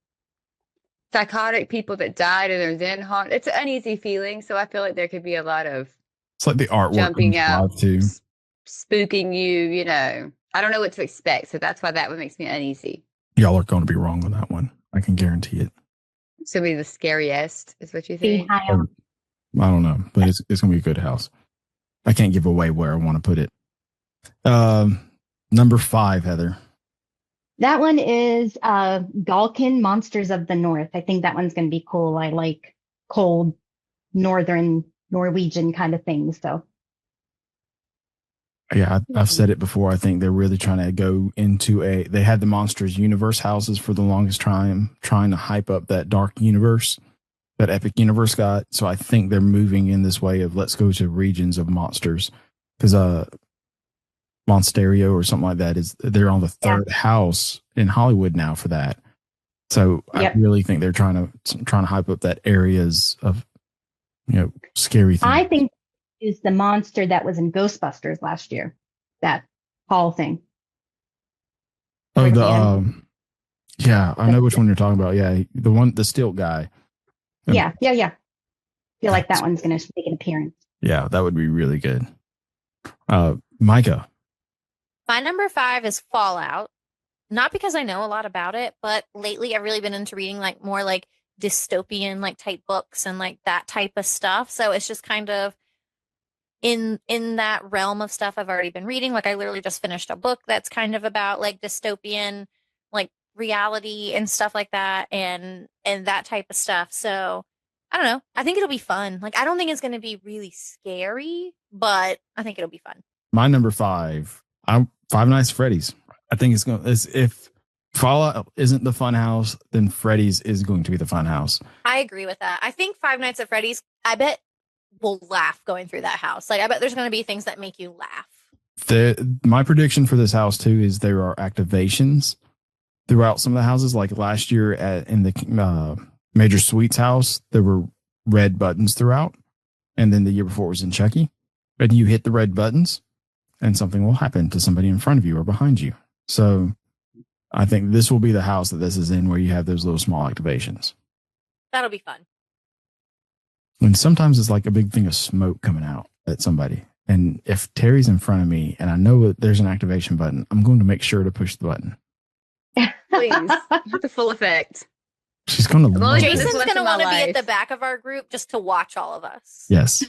psychotic people that died and are then haunted? It's an uneasy feeling. So I feel like there could be a lot of It's like the artwork jumping comes out, alive too. spooking you, you know. I don't know what to expect. So that's why that one makes me uneasy. Y'all are going to be wrong on that one. I can guarantee it. It's going to be the scariest, is what you Be think? high Oh, on. I don't know, but it's going to be a good house. I can't give away where I want to put it. Number 5, Heather. That one is Galkin Monsters of the North. I think that one's going to be cool. I like cold northern Norwegian kind of things. So Yeah, I've said it before. I think they're really trying to go into they had the Monsters Universe houses for the longest time, trying to hype up that dark universe that Epic Universe got. So I think they're moving in this way of let's go to regions of monsters, because Monsterio or something like that they're on the 3rd house in Hollywood now for that. So Yep. I really think they're trying to hype up that areas of, scary things. I think is the monster that was in Ghostbusters last year. That Hall thing. Oh, Yeah. yeah, I know which one you're talking about. Yeah, the stilt guy. Yeah. Feel like that one's going to make an appearance. Yeah, that would be really good. Micah. My number 5 is Fallout. Not because I know a lot about it, but lately I've really been into reading like more like dystopian like type books and like that type of stuff. So it's just kind of in that realm of stuff I've already been reading. Like I literally just finished a book that's kind of about like dystopian like reality and stuff like that and that type of stuff. So I don't know. I think it'll be fun. Like I don't think it's going to be really scary, but I think it'll be fun. My number 5. I'm Five Nights at Freddy's. I think if Fallout isn't the fun house, then Freddy's is going to be the fun house. I agree with that. I think Five Nights at Freddy's, I bet we'll laugh going through that house. Like I bet there's going to be things that make you laugh. My prediction for this house too is there are activations throughout some of the houses. Like last year in the Major Sweets house, there were red buttons throughout, and then the year before it was in Chucky. And you hit the red buttons, and something will happen to somebody in front of you or behind you. So I think this will be the house that this is in, where you have those little small activations. That'll be fun. And sometimes it's like a big thing of smoke coming out at somebody. And if Terry's in front of me and I know that there's an activation button, I'm going to make sure to push the button. Please. The full effect. She's going to Well, love Jason's it. Jason's once going to in my want to be at life. the back of our group just to watch all of us. Yes.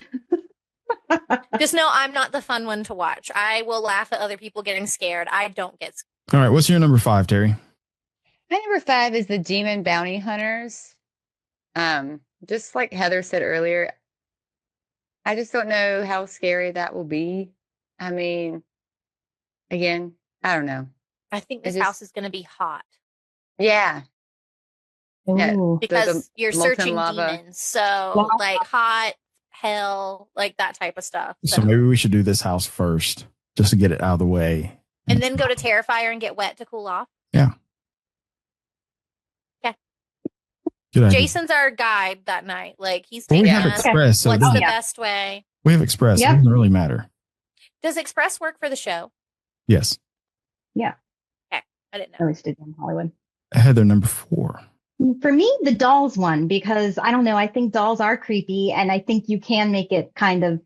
Just know I'm not the fun one to watch. I will laugh at other people getting scared. I don't get scared. All right. What's your number 5, Terry? My number 5 is the Demon Bounty Hunters. Just like Heather said earlier, I just don't know how scary that will be. I mean, again, I don't know. I think this It is- house is going to be hot Yeah. Yeah. Ooh. because you're molten searching lava. demons. So Wow. like hot, hell, like that type of stuff. So maybe we should do this house first just to get it out of the way. And then go to Terrifier and get wet to cool off. Good idea. Jason's our guide that night. Like he's Well, we taking have us. Express, so it What's the doesn't, Yeah. best way? we have Express. Yep. It doesn't really matter. Does Express work for the show? Yes. I didn't I know. was in Hollywood. Heather, number 4. For me, the dolls one, because I don't know, I think dolls are creepy and I think you can make it kind of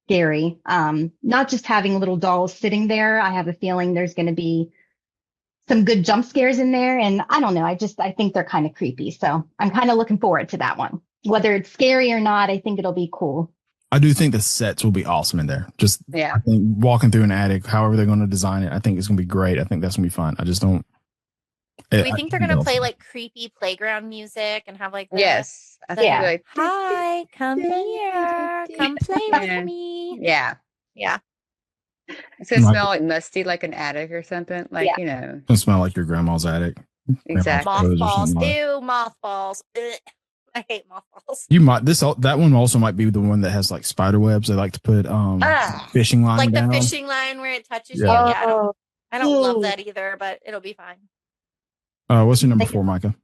scary. Not just having little dolls sitting there. I have a feeling there's going to be some good jump scares in there. And I don't know, I think they're kind of creepy. So I'm kind of looking forward to that one. Whether it's scary or not, I think it'll be cool. I do think the sets will be awesome in there. Just Yeah. I think walking through an attic, however they're going to design it, I think it's going to be great. I think that's going to be fun. I just don't. Do we think they're going to play like creepy playground music and have like the, Yes. I think Yeah. it'd be like, hi, come here, come play Yeah. with me. Yeah. Yeah. It's gonna Might smell like musty, like an attic or something. Like, Yeah. you know, gonna smell like your grandma's attic. Grandma's exactly. clothes or Mothballs. something like. Ew, mothballs. Ugh. I hate mothballs. You might that one also might be the one that has like spider webs. They like to put Ah, fishing line Like the down. fishing line where it touches you. Yeah. Yeah, I don't love Ooh. that either, but it'll be fine. What's your number 4, Micah?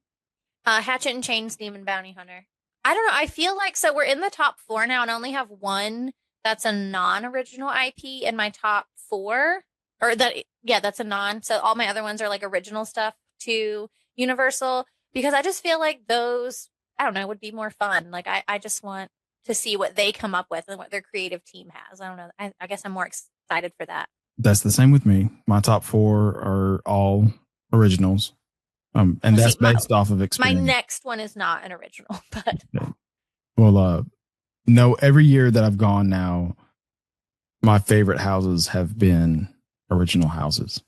Hatchet and Chains Demon Bounty Hunter. I don't know. I feel like so we're in the top 4 now, and I only have one that's a non-original IP in my top 4. Or that's a non. So all my other ones are like original stuff to Universal, because I just feel like those, I don't know, would be more fun. Like I just want to see what they come up with and what their creative team has. I don't know. I guess I'm more excited for that. That's the same with me. My top 4 are all originals. And Well, that's see, my- based off of My experience. next one is not an original, but Well, no, every year that I've gone now, my favorite houses have been original houses.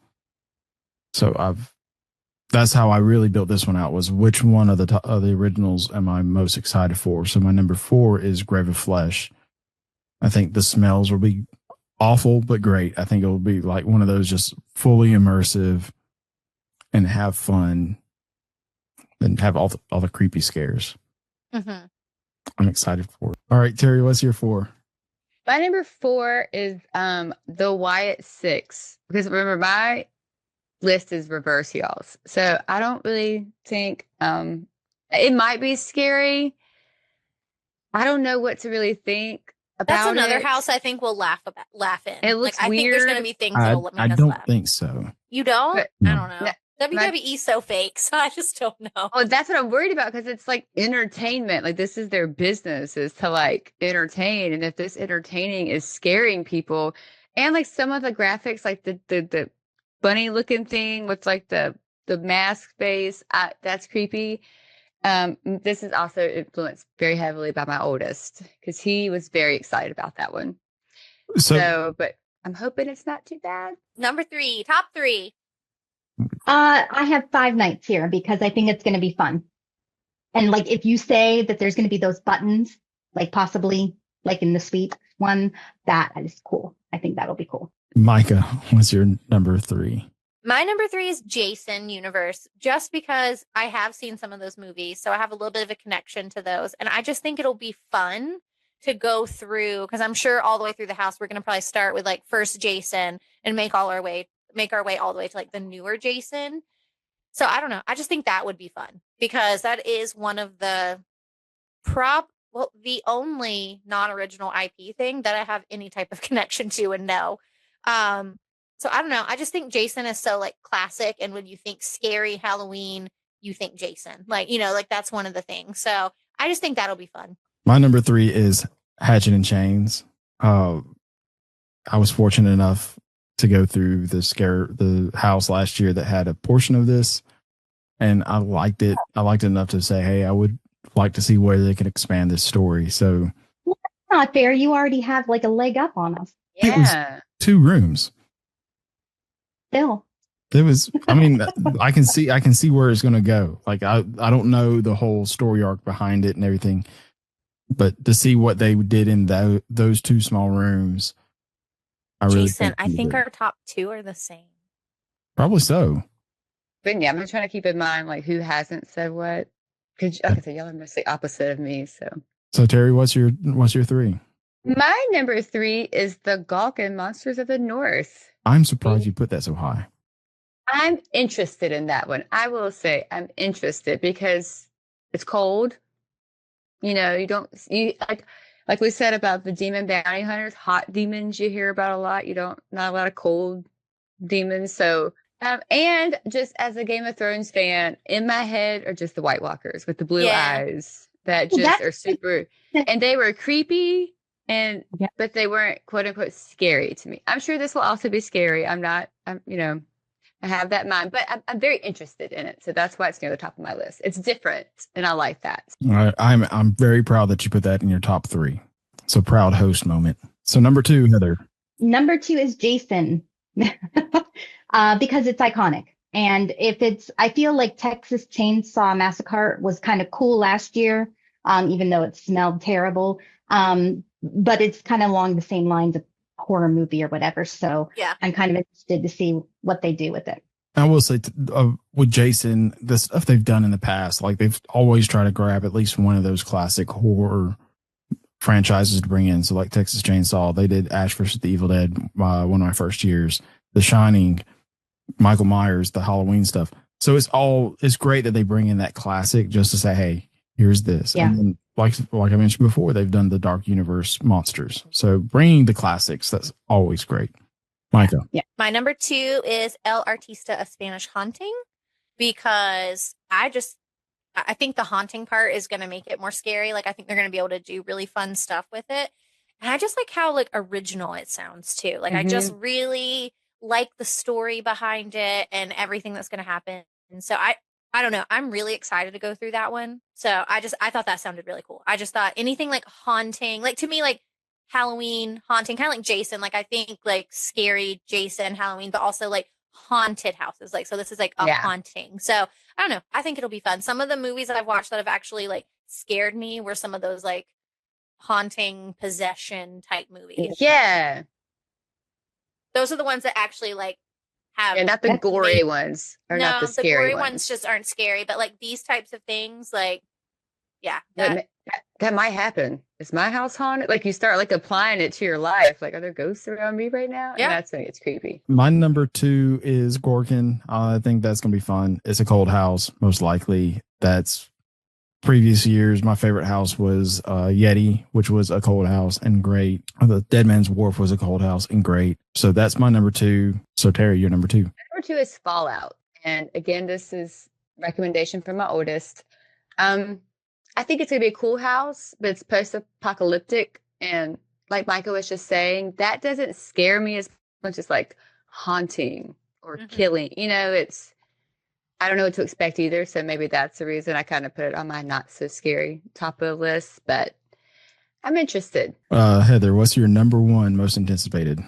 So that's how I really built this one out, was which one of the originals am I most excited for? So my number 4 is Grave of Flesh. I think the smells will be awful, but great. I think it will be like one of those just fully immersive and have fun and have all the creepy scares. Mhm. I'm excited for it. All right, Terry, what's your 4? my number 4 is the Wyatt 6, because remember my list is reverse, y'all's. So I don't really think it might be scary. I don't know what to really think about That's another it. house I think we'll laugh in. It looks I think there's going to weird. be things that'll make I us don't laugh. think so. You don't? But- I No. don't know. No, WWE's so fake, so I just don't know. Oh, that's what I'm worried about, because it's like entertainment. Like, this is their business, is to like entertain. And if this entertaining is scaring people, and like some of the graphics, like the bunny looking thing with like the mask face, that's creepy. This is also influenced very heavily by my oldest, because he was very excited about that one. So, but I'm hoping it's not too bad. Number 3, top 3. I have Five Nights here because I think it's going to be fun. And like, if you say that there's going to be those buttons, like possibly like in the suite one, that is cool. I think that'll be cool. Micah, what's your number 3? My number 3 is Jason Universe, just because I have seen some of those movies, so I have a little bit of a connection to those, and I just think it'll be fun to go through, because I'm sure all the way through the house we're going to probably start with like first Jason and make our way all the way to like the newer Jason. So I don't know. I just think that would be fun, because that is one of the the only non-original IP thing that I have any type of connection to and know. So I don't know. I just think Jason is so like classic. And when you think scary Halloween, you think Jason, like, you know, like that's one of the things. So I just think that'll be fun. My number 3 is Hatchet and Chains. I was fortunate enough to go through the house last year that had a portion of this, and I liked it. I liked it enough to say, hey, I would like to see where they can expand this story. So Not fair. You already have like a leg up on us. It was- Yeah. 2 rooms. Still. It was, I mean, I can see where it's going to go. Like, I don't know the whole story arc behind it and everything, but to see what they did in those 2 small rooms, Jason, I think our top 2 are the same. probably so. But yeah, I'm trying to keep in mind like who hasn't said what. Because like I said, y'all are mostly opposite of me. So Terry, what's your 3? My number 3 is the Gawk Monsters of the North. I'm surprised you put that so high. I'm interested in that one. I will say I'm interested because it's cold. You know, you like we said about the demon bounty hunters, hot demons you hear about a lot. Not a lot of cold demons. So, and just as a Game of Thrones fan, in my head are just the White Walkers with the blue eyes that just are super, and they were creepy. But they weren't quote unquote scary to me. I'm sure this will also be scary. I have that in mind, but I'm very interested in it. So that's why it's near the top of my list. It's different, and I like that. All right, I'm very proud that you put that in your top 3. So proud host moment. So number 2, Heather. Number 2 is Jason because it's iconic. And I feel like Texas Chainsaw Massacre was kind of cool last year, even though it smelled terrible. But it's kind of along the same lines of horror movie or whatever. So Yeah. I'm kind of interested to see what they do with it. I will say with Jason, the stuff they've done in the past, like they've always tried to grab at least one of those classic horror franchises to bring in. So like Texas Chainsaw, they did Ash vs. the Evil Dead, one of my first years, The Shining, Michael Myers, the Halloween stuff. So it's great that they bring in that classic just to say, hey, here's this. Yeah. And then, like I mentioned before, they've done the Dark Universe monsters. So bringing the classics, that's always great. Micah. Yeah. My number 2 is El Artista, A Spanish Haunting, because I think the haunting part is going to make it more scary. Like, I think they're going to be able to do really fun stuff with it. And I just like how like original it sounds too. Like, I just really like the story behind it and everything that's going to happen. And so I don't know. I'm really excited to go through that one. So I thought that sounded really cool. I just thought anything like haunting, like to me, like Halloween haunting, kind of like Jason. Like, I think like scary Jason, Halloween, but also like haunted houses. Like, so this is like a haunting. So I don't know. I think it'll be fun. Some of the movies that I've watched that have actually like scared me were some of those like haunting possession type movies. Yeah. Those are the ones that actually like have. Yeah, not the gory ones or not the scary gory ones just aren't scary, but like these types of things, like, yeah. That might happen. Is my house haunted? Like, you start like applying it to your life. Like, are there ghosts around me right now? Yeah. And that's when it's creepy. My number 2 is Gorkin. I think that's going to be fun. It's a cold house, most likely. That's previous years. My favorite house was Yeti, which was a cold house and great. The Dead Man's Wharf was a cold house and great. So that's my number 2. So Terry, you're number 2. Number 2 is Fallout. And again, this is recommendation from my oldest. I think it's going to be a cool house, but it's post-apocalyptic. And like Michael was just saying, that doesn't scare me as much as like haunting or killing. You know, I don't know what to expect either. So maybe that's the reason I kind of put it on my not so scary top of the list. But I'm interested. Heather, what's your number 1 most anticipated?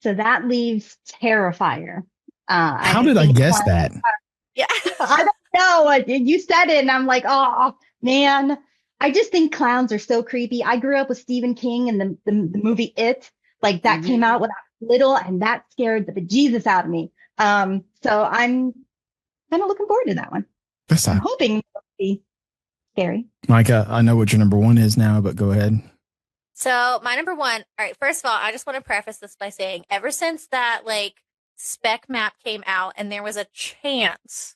So that leaves Terrifier. How did I guess that? Yeah. I don't know. You said it, and I'm like, oh, man. I just think clowns are so creepy. I grew up with Stephen King and the movie It. Like, that came out when I was little, and that scared the bejesus out of me. So I'm kind of looking forward to that one. I'm hoping it'll be scary. Micah, I know what your number 1 is now, but go ahead. So my number 1, all right, first of all, I just want to preface this by saying ever since that like spec map came out and there was a chance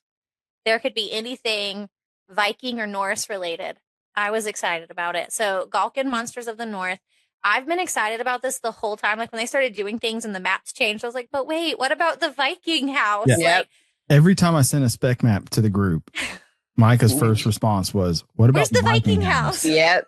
there could be anything Viking or Norse related, I was excited about it. So Galkin Monsters of the North, I've been excited about this the whole time. Like when they started doing things and the maps changed, I was like, but wait, what about the Viking house? Yeah. Like, every time I sent a spec map to the group, Micah's first response was, what about where's the Viking house? Yep.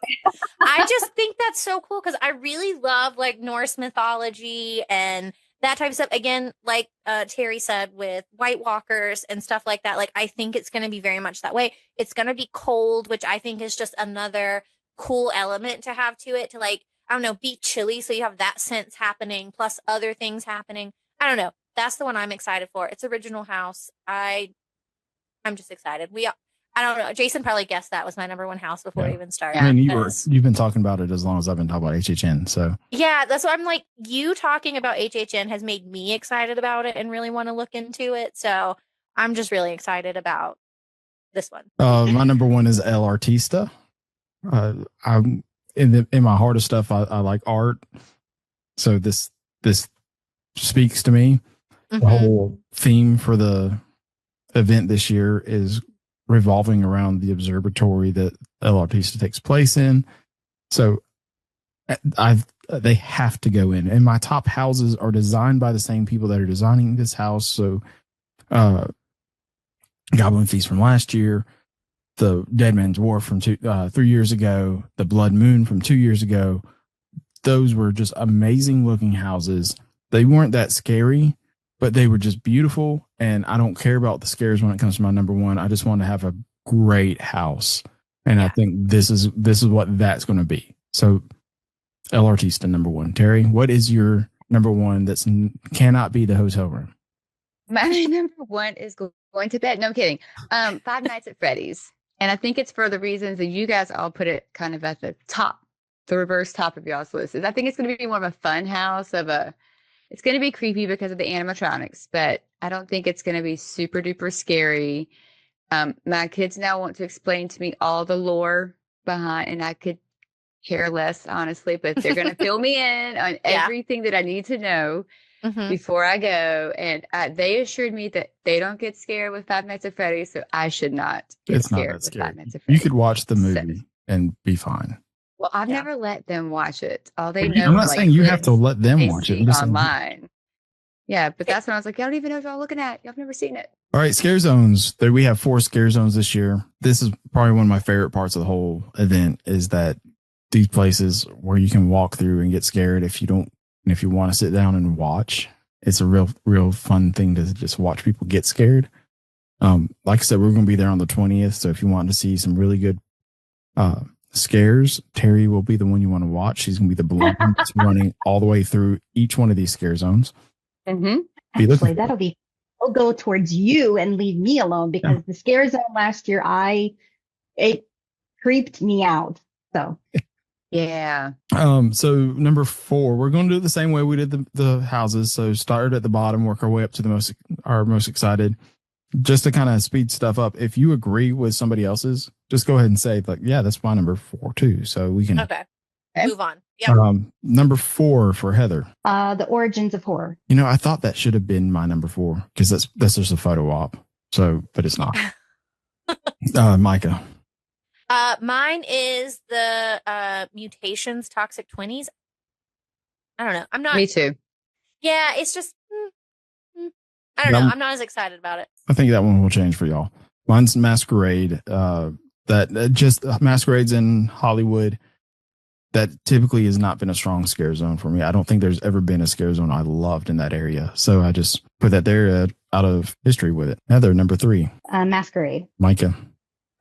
I just think that's so cool because I really love like Norse mythology and that type of stuff. Again, like Terry said, with White Walkers and stuff like that. Like, I think it's going to be very much that way. It's going to be cold, which I think is just another cool element to have to it, to like, I don't know, be chilly. So you have that sense happening plus other things happening. I don't know. That's the one I'm excited for. It's original house. I'm just excited. I don't know. Jason probably guessed that was my number 1 house before it even started. I mean, you've been talking about it as long as I've been talking about HHN. So yeah, that's what I'm like. You talking about HHN has made me excited about it and really want to look into it. So I'm just really excited about this one. My number 1 is El Artista. I'm in my heart of stuff. I like art. So this speaks to me. The whole theme for the event this year is revolving around the observatory that El Artista takes place in. So they have to go in. And my top houses are designed by the same people that are designing this house. So Goblin Feast from last year, the Dead Man's Wharf from 3 years ago, the Blood Moon from 2 years ago. Those were just amazing looking houses. They weren't that scary, but they were just beautiful. And I don't care about the scares when it comes to my number 1. I just want to have a great house. And I think this is what that's going to be. So El Artista, number 1. Terry, what is your number 1 that's cannot be the hotel room? My number 1 is going to bed. No, I'm kidding. Five Nights at Freddy's. And I think it's for the reasons that you guys all put it kind of at the top the reverse top of y'all's list. Is I think it's going to be more of a fun house it's going to be creepy because of the animatronics, but I don't think it's going to be super duper scary. My kids now want to explain to me all the lore behind, and I could care less, honestly, but they're going to fill me in on everything that I need to know before I go. And they assured me that they don't get scared with Five Nights at Freddy's, so I should not get scared with Five Nights at Freddy's. You could watch the movie and be fine. Well, I've never let them watch it. All they know. I'm not saying you have to let them watch it. Online. Yeah, but that's when I was like, I don't even know what y'all looking at. Y'all have never seen it. All right, scare zones. We have 4 scare zones this year. This is probably one of my favorite parts of the whole event, is that these places where you can walk through and get scared if you want to sit down and watch. It's a real fun thing to just watch people get scared. Like I said, we're going to be there on the 20th. So if you want to see some really good scares, Terry will be the one you want to watch. She's going to be the balloon that's running all the way through each one of these scare zones. Actually, I'll go towards you and leave me alone, because the scare zone last year, it creeped me out. So yeah. So number 4, we're going to do it the same way we did the houses. So start at the bottom, work our way up to our most excited, just to kind of speed stuff up. If you agree with somebody else's, just go ahead and say like, yeah, that's my number 4 too. So we can move on. Yeah. Number 4 for Heather. The Origins of Horror. I thought that should have been my number 4, because that's just a photo op. So, but it's not. Micah. Mine is the Mutations Toxic 20s. I don't know. I'm not. Me too. Yeah, it's just. I don't know. I'm not as excited about it. I think that one will change for y'all. Mine's Masquerade. That just Masquerades in Hollywood. That typically has not been a strong scare zone for me. I don't think there's ever been a scare zone I loved in that area. So I just put that there out of history with it. Heather, number 3. Masquerade. Micah.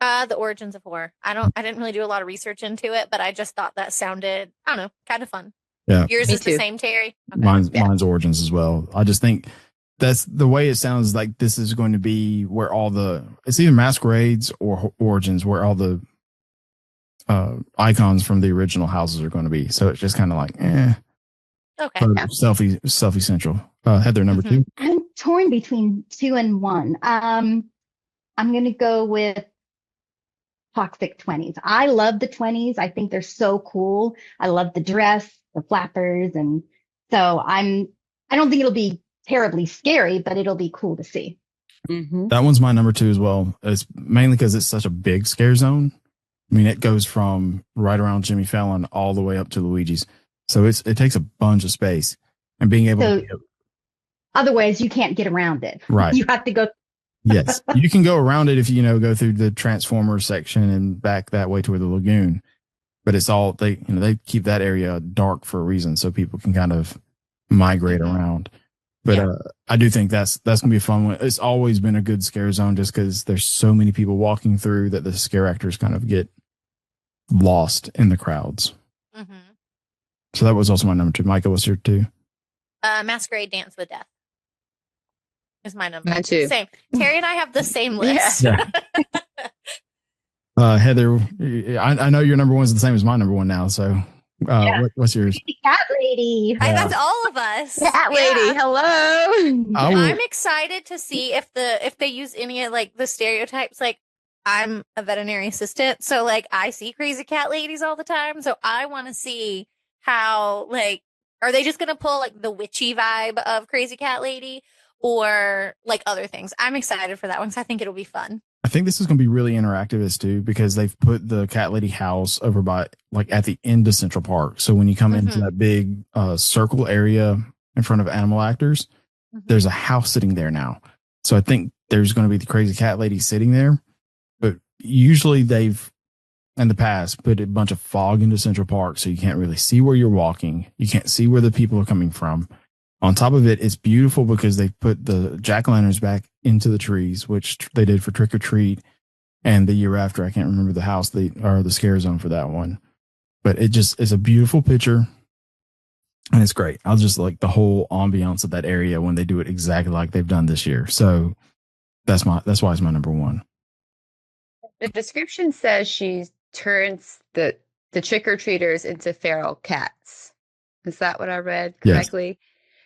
The Origins of Horror. I didn't really do a lot of research into it, but I just thought that sounded, I don't know, kind of fun. Yeah. Yours is the same, Terry? Okay. Mine's Origins as well. I just think that's the way it sounds like this is going to be where it's either Masquerades or Origins, where all the icons from the original houses are going to be. So it's just kind of like, Okay. Selfie central. Heather, number 2. I'm torn between 2 and 1. I'm going to go with Toxic 20s. I love the 20s. I think they're so cool. I love the dress, the flappers. And so I don't think it'll be terribly scary, but it'll be cool to see. That one's my number 2 as well. It's mainly because it's such a big scare zone. I mean, it goes from right around Jimmy Fallon all the way up to Luigi's. So it takes a bunch of space, and being able to. Otherwise, you can't get around it. Right. You have to go. Yes. You can go around it if go through the Transformers section and back that way toward the lagoon. But it's all they keep that area dark for a reason, so people can kind of migrate around. But I do think that's going to be a fun one. It's always been a good scare zone, just because there's so many people walking through that the scare actors kind of get lost in the crowds. So that was also my number 2. Micah, what's your 2? Masquerade Dance with Death is my number. Mine too. Same. Terry and I have the same list. Yeah. Heather, I know your number 1 is the same as my number 1 now. So what's yours? Cat Lady. That's all of us. Cat Lady. Hello. I'm excited to see if they use any of like the stereotypes. Like, I'm a veterinary assistant, so like I see crazy cat ladies all the time. So I want to see how, like, are they just gonna pull like the witchy vibe of Crazy Cat Lady, or like other things? I'm excited for that one, because I think it'll be fun. I think this is going to be really interactive as too, because they've put the Cat Lady house over by like at the end of Central Park. So when you come into that big circle area in front of Animal Actors, there's a house sitting there now. So I think there's going to be the Crazy Cat Lady sitting there. But usually they've, in the past, put a bunch of fog into Central Park, so you can't really see where you're walking. You can't see where the people are coming from. On top of it, it's beautiful because they put the jack-o'-lanterns back into the trees, which they did for Trick or Treat, and the year after, I can't remember the house or the scare zone for that one. But it's a beautiful picture, and it's great. I just like the whole ambiance of that area when they do it exactly like they've done this year. So that's why it's my number 1. The description says she turns the the trick-or-treaters into feral cats. Is that what I read Yes. correctly?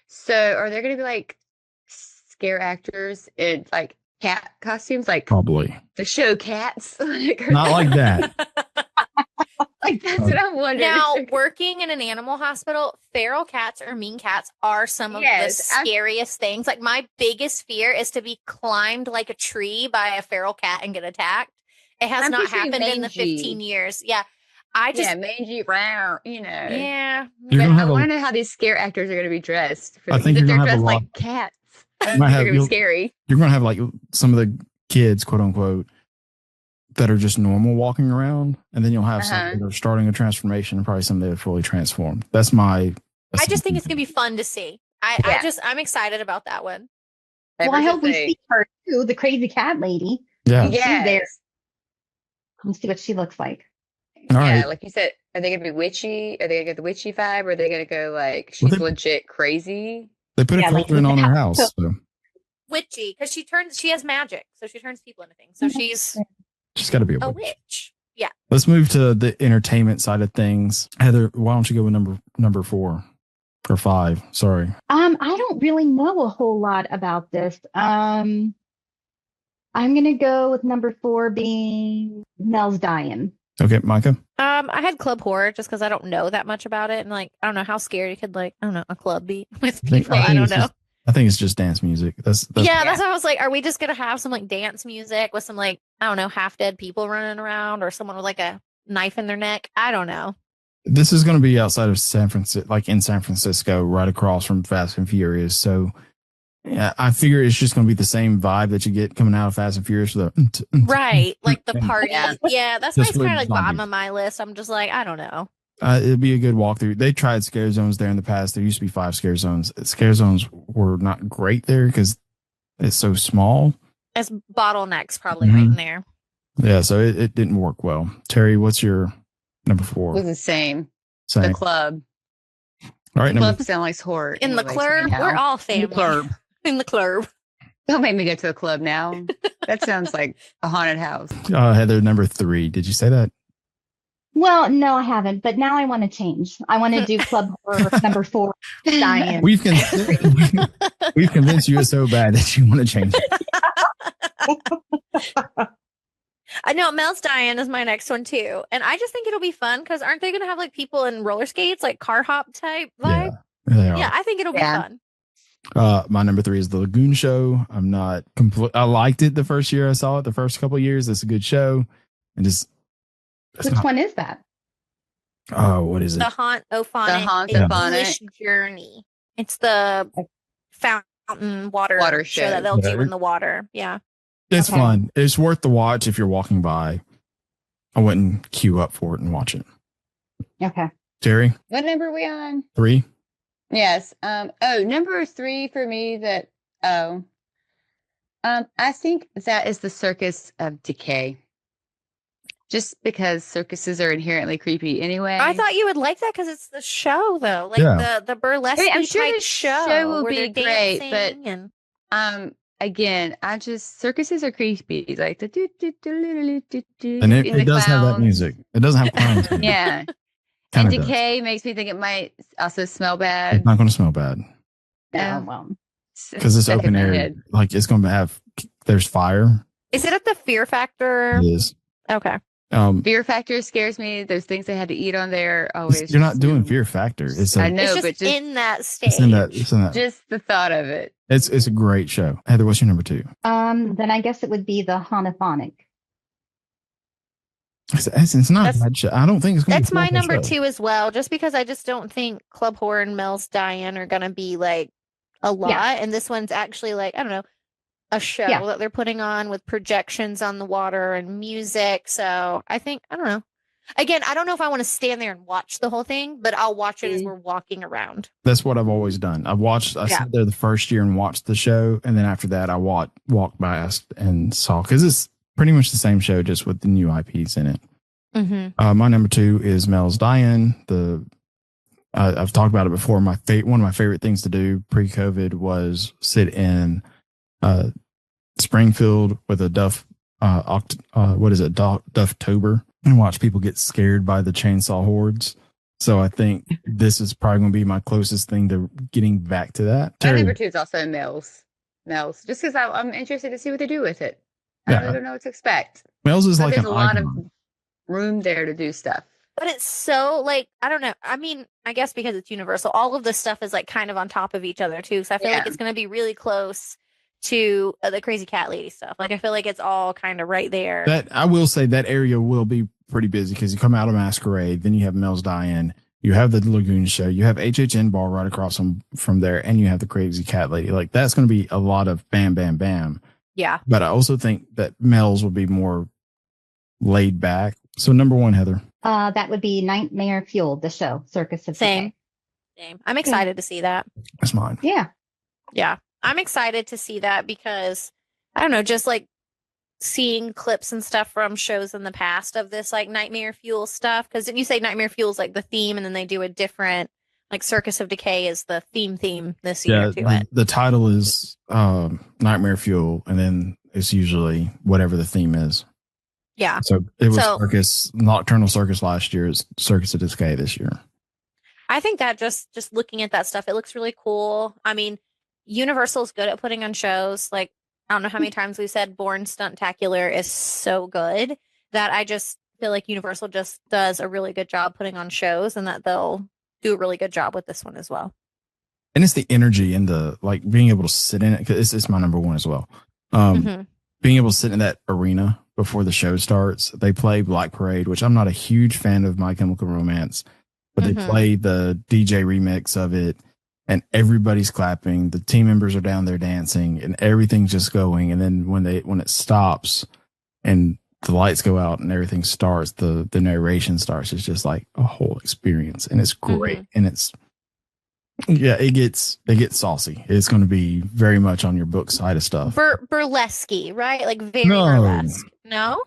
So are there going to be like scare actors in like cat costumes, like Probably the show Cats? Like, not like that. like that's what I'm wondering. Now, working in an animal hospital, feral cats or mean cats are some of the scariest things. Like, my biggest fear is to be climbed like a tree by a feral cat and get attacked. It has not happened in the 15 years. Yeah. Mangy, round, Yeah. But I want to know how these scare actors are going to be dressed. I think you're they're going to have dressed a lot. like cats. They're going to be scary. You're going to have like some of the kids, quote unquote, that are just normal walking around, and then you'll have some that are starting a transformation, and probably some that are fully transformed. That's my. I just think it's going to be fun to see. I'm excited about that one. Well, I hope we see her too, the crazy cat lady. Yeah. She's there. Let's see what she looks like. All right. Like you said, are they going to be witchy? Are they going to get the witchy vibe? Or are they going to go like she's legit crazy? They put a cauldron on her house. So. Witchy, because she has magic, so she turns people into things. So she's got to be a witch. Yeah. Let's move to the entertainment side of things. Heather, why don't you go with number 4 or 5? Sorry. I don't really know a whole lot about this. I'm gonna go with number 4 being Mel's Dying. Okay, Micah. I had Club Horror just because I don't know that much about it, and like I don't know how scary could a club be with people. I don't know. I think it's just dance music. That's that's why I was like, are we just gonna have some like dance music with some like I don't know half dead people running around or someone with like a knife in their neck? I don't know. This is going to be outside of San Francisco, like in San Francisco, right across from Fast and Furious. So. Yeah, I figure it's just going to be the same vibe that you get coming out of Fast and Furious. Right, like the party. Yeah, that's why it's kind of like zombies. bottom of my list. I'm just like, I don't know. It'd be a good walkthrough. They tried scare zones there in the past. There used to be 5 scare zones. Scare zones were not great there because it's so small. It's bottlenecks probably right in there. Yeah, so it didn't work well. Terry, what's your number 4? It was the same. The club. All right, the club sounds like horror. In the club, we're all family. In the club. Don't make me go to a club now. That sounds like a haunted house. Heather, number 3. Did you say that? Well, no, I haven't. But now I want to change. I want to do Club Horror number 4. Dying. We've convinced you so bad that you want to change it. I know Mel's Dying is my next one too, and I just think it'll be fun because aren't they going to have like people in roller skates, like car hop type vibe? Yeah, I think it'll be fun. My number 3 is the Lagoon Show. I'm not I liked it the first year I saw it. The first couple of years, it's a good show. And just which one is that? Oh, what is it? The Haunt-O-Phonic English Journey. It's the fountain water show that they'll do in the water. Yeah, it's fun. It's worth the watch if you're walking by. I wouldn't queue up for it and watch it. Okay, Terry. What number are we on? 3. Yes. Number 3 for me I think that is the Circus of Decay. Just because circuses are inherently creepy anyway. I thought you would like that because it's the show though. Like the burlesque I'm sure type the show will be great, but again, circuses are creepy. Like the and it does have that music. It doesn't have clowns. Yeah. And Decay makes me think it might also smell bad. It's not going to smell bad. Because it's open air. Like it's going to have, there's fire. Is it at the Fear Factor? It is. Okay. Fear Factor scares me. Those things they had to eat on there always. You're not doing Fear Factor. I know, it's but just in that stage. It's in that. Just the thought of it. It's a great show. Heather, what's your number 2? Then I guess it would be the Haunt-O-Phonic. It's not a bad show. I don't think it's going to be. That's my number 2 as well. Just because I just don't think Club Horror and Mel's Dying are going to be like a lot, and this one's actually like I don't know. A show that they're putting on with projections on the water and music. So I think, I don't know. Again, I don't know if I want to stand there and watch the whole thing, but I'll watch it as we're walking around. That's what I've always done. I sat there the first year and watched the show. And then after that, I walked past and saw, because it's pretty much the same show, just with the new IPs in it. Mm-hmm. My number 2 is Mel's Dying. I've talked about it before. One of my favorite things to do pre-COVID was sit in Springfield with a Dufftober and watch people get scared by the chainsaw hordes. So I think this is probably going to be my closest thing to getting back to that. My Terry, number 2 is also Mills. Just because I'm interested to see what they do with it. I really don't know what to expect. Mills is But like there's an a lot icon. of room there to do stuff. But it's so like, I don't know. I mean, I guess because it's Universal, all of this stuff is like kind of on top of each other too. So I feel like it's going to be really close to the Crazy Cat Lady stuff. Like I feel like it's all kind of right there. That I will say that area will be pretty busy because you come out of Masquerade, then you have Mel's Die-In, you have the Lagoon Show, you have HHN Bar right across from there, and you have the Crazy Cat Lady. Like that's going to be a lot of bam, bam, bam. Yeah. But I also think that Mel's will be more laid back. So number 1, Heather. That would be Nightmare Fuel, the show, Circus of Same. Decay. I'm excited to see that. That's mine. Yeah. Yeah. I'm excited to see that because I don't know, just like seeing clips and stuff from shows in the past of this like Nightmare Fuel stuff. Because didn't you say Nightmare Fuel is like the theme and then they do a different, like Circus of Decay is the theme this year to it? The title is Nightmare Fuel, and then it's usually whatever the theme is. Yeah. So it was Nocturnal Circus last year. It's Circus of Decay this year. I think that just looking at that stuff, it looks really cool. I mean, Universal's good at putting on shows. Like, I don't know how many times we've said Born Stuntacular is so good that I just feel like Universal just does a really good job putting on shows and that they'll do a really good job with this one as well. And it's the energy and the like being able to sit in it. Cause it's my number 1 as well. Being able to sit in that arena before the show starts. They play Black Parade, which I'm not a huge fan of My Chemical Romance, but they play the DJ remix of it and everybody's clapping. The team members are down there dancing and everything's just going. And then when it stops and the lights go out and everything starts, the narration starts, it's just like a whole experience and it's great. And it gets saucy. It's going to be very much on your book side of stuff. Burlesque, right? Like very burlesque. No?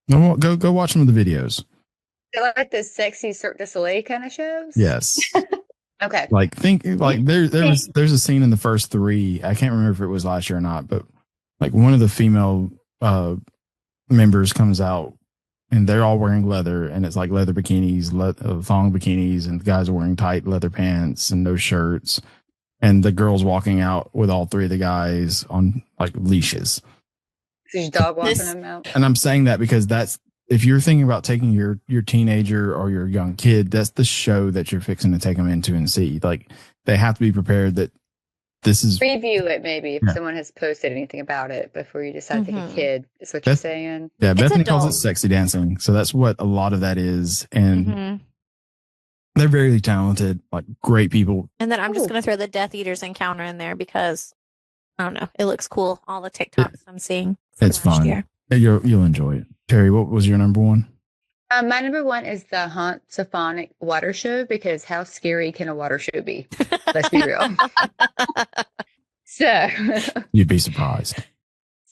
No, go watch some of the videos. They like the sexy Cirque du Soleil kind of shows? Yes. Okay. Like there's a scene in the first 3. I can't remember if it was last year or not, but like one of the female members comes out and they're all wearing leather and it's like leather bikinis, thong bikinis, and the guys are wearing tight leather pants and no shirts. And the girl's walking out with all 3 of the guys on like leashes. She's dog walking them out. And I'm saying that because that's, if you're thinking about taking your teenager or your young kid, that's the show that you're fixing to take them into and see. Like they have to be prepared that this is preview it maybe if someone has posted anything about it before you decide to take a kid. Is what you're saying? Yeah, Bethany calls it sexy dancing, so that's what a lot of that is, and they're very talented, like great people. And then I'm just gonna throw the Death Eaters encounter in there because I don't know, it looks cool. All the TikToks I'm seeing. It's fun. You'll enjoy it. Terry, what was your number 1? My number 1 is the Haunt Symphonic Water Show because how scary can a water show be? Let's be real. So you'd be surprised.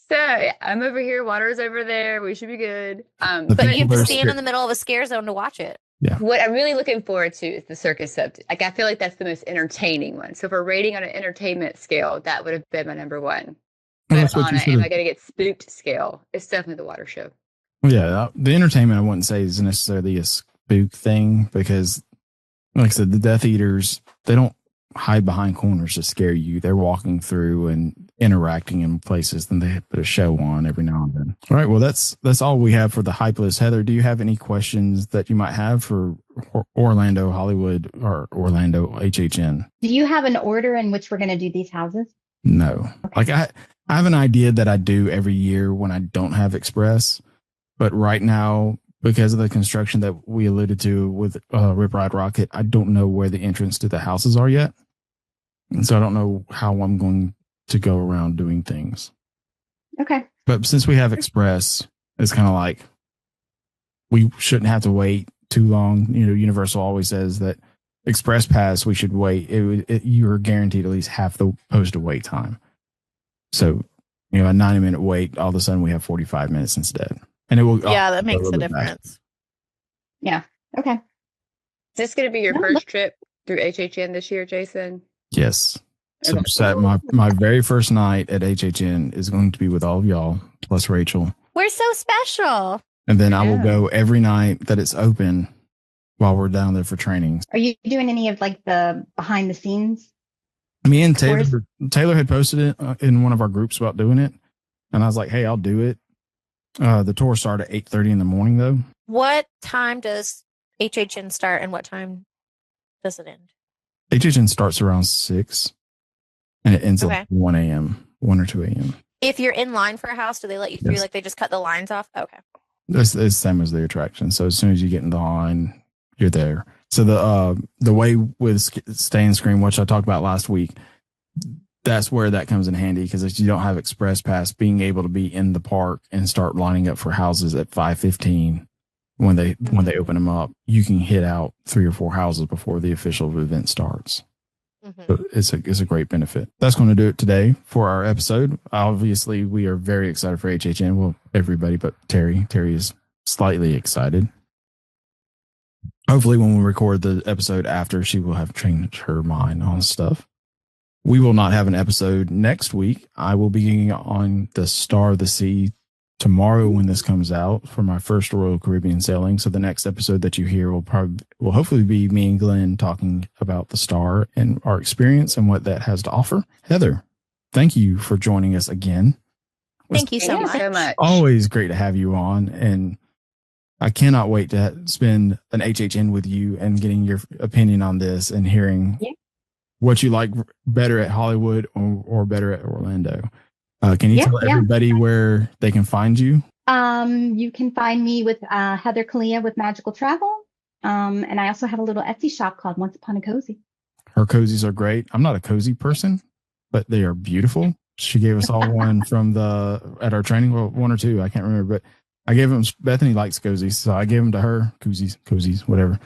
So I'm over here, water's over there. We should be good. But you have to stand in the middle of a scare zone to watch it. Yeah. What I'm really looking forward to is the circus up. Like I feel like that's the most entertaining one. So for rating on an entertainment scale, that would have been my number 1. But on an am I going to get spooked scale, it's definitely the water show. Yeah, the entertainment I wouldn't say is necessarily a spook thing because, like I said, the Death Eaters, they don't hide behind corners to scare you. They're walking through and interacting in places, then they put a show on every now and then. All right, well, that's all we have for the hype list. Heather, do you have any questions that you might have for Orlando Hollywood or Orlando HHN? Do you have an order in which we're going to do these houses? No. Okay. Like I have an idea that I do every year when I don't have Express. But right now, because of the construction that we alluded to with Rip Ride Rocket, I don't know where the entrance to the houses are yet. And so I don't know how I'm going to go around doing things. Okay. But since we have Express, it's kind of like we shouldn't have to wait too long. You know, Universal always says that Express Pass, we should wait. You're guaranteed at least half the posted wait time. So, you know, a 90-minute wait, all of a sudden we have 45 minutes instead. And it will. Yeah, that makes a difference. Yeah. Okay. Is this going to be your first trip through HHN this year, Jason? Yes. So my very first night at HHN is going to be with all of y'all, plus Rachel. We're so special. And then I will Yeah. go every night that it's open while we're down there for trainings. Are you doing any of like the behind the scenes? Me and Tours? Taylor had posted it in one of our groups about doing it. And I was like, hey, I'll do it. The tour started at 8:30 in the morning though. What time does HHN start and what time does it end? HHN starts around 6 and it ends Okay. at 1 a.m., 1 or 2 a.m. If you're in line for a house, do they let you through? Yes. Like they just cut the lines off? Okay. It's the same as the attraction. So as soon as you get in the line, you're there. So the way with Stay and Scream, which I talked about last week, that's where that comes in handy, because if you don't have Express Pass, being able to be in the park and start lining up for houses at 5:15 when they open them up, you can hit out 3 or 4 houses before the official event starts. Mhm. So it's a great benefit. That's going to do it today for our episode. Obviously, we are very excited for HHN. Well, everybody but Terry. Terry is slightly excited. Hopefully, when we record the episode after, she will have changed her mind on stuff. We will not have an episode next week. I will be on the Star of the Sea tomorrow when this comes out for my first Royal Caribbean sailing. So the next episode that you hear will hopefully be me and Glenn talking about the Star and our experience and what that has to offer. Heather, thank you for joining us again. Thank you so Thank much. you so much. Always great to have you on, and I cannot wait to spend an HHN with you and getting your opinion on this and hearing what you like better at Hollywood or better at Orlando. Can you tell everybody where they can find you? You can find me with Heather Collea with Magical Travel. And I also have a little Etsy shop called Once Upon a Cozy. Her cozies are great. I'm not a cozy person, but they are beautiful. She gave us all one at our training. Well, 1 or 2, I can't remember, but I gave them. Bethany likes cozies, so I gave them to her. Cozies, whatever.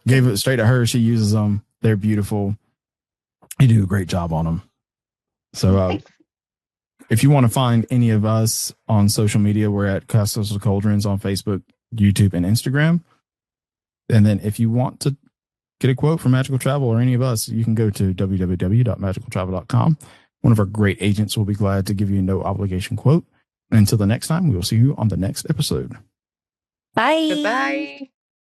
Gave it straight to her. She uses them. They're beautiful. You do a great job on them. So, if you want to find any of us on social media, we're at Castles of Cauldrons on Facebook, YouTube, and Instagram. And then if you want to get a quote from Magical Travel or any of us, you can go to www.magicaltravel.com. One of our great agents will be glad to give you a no obligation quote. And until the next time, we will see you on the next episode. Bye. Goodbye.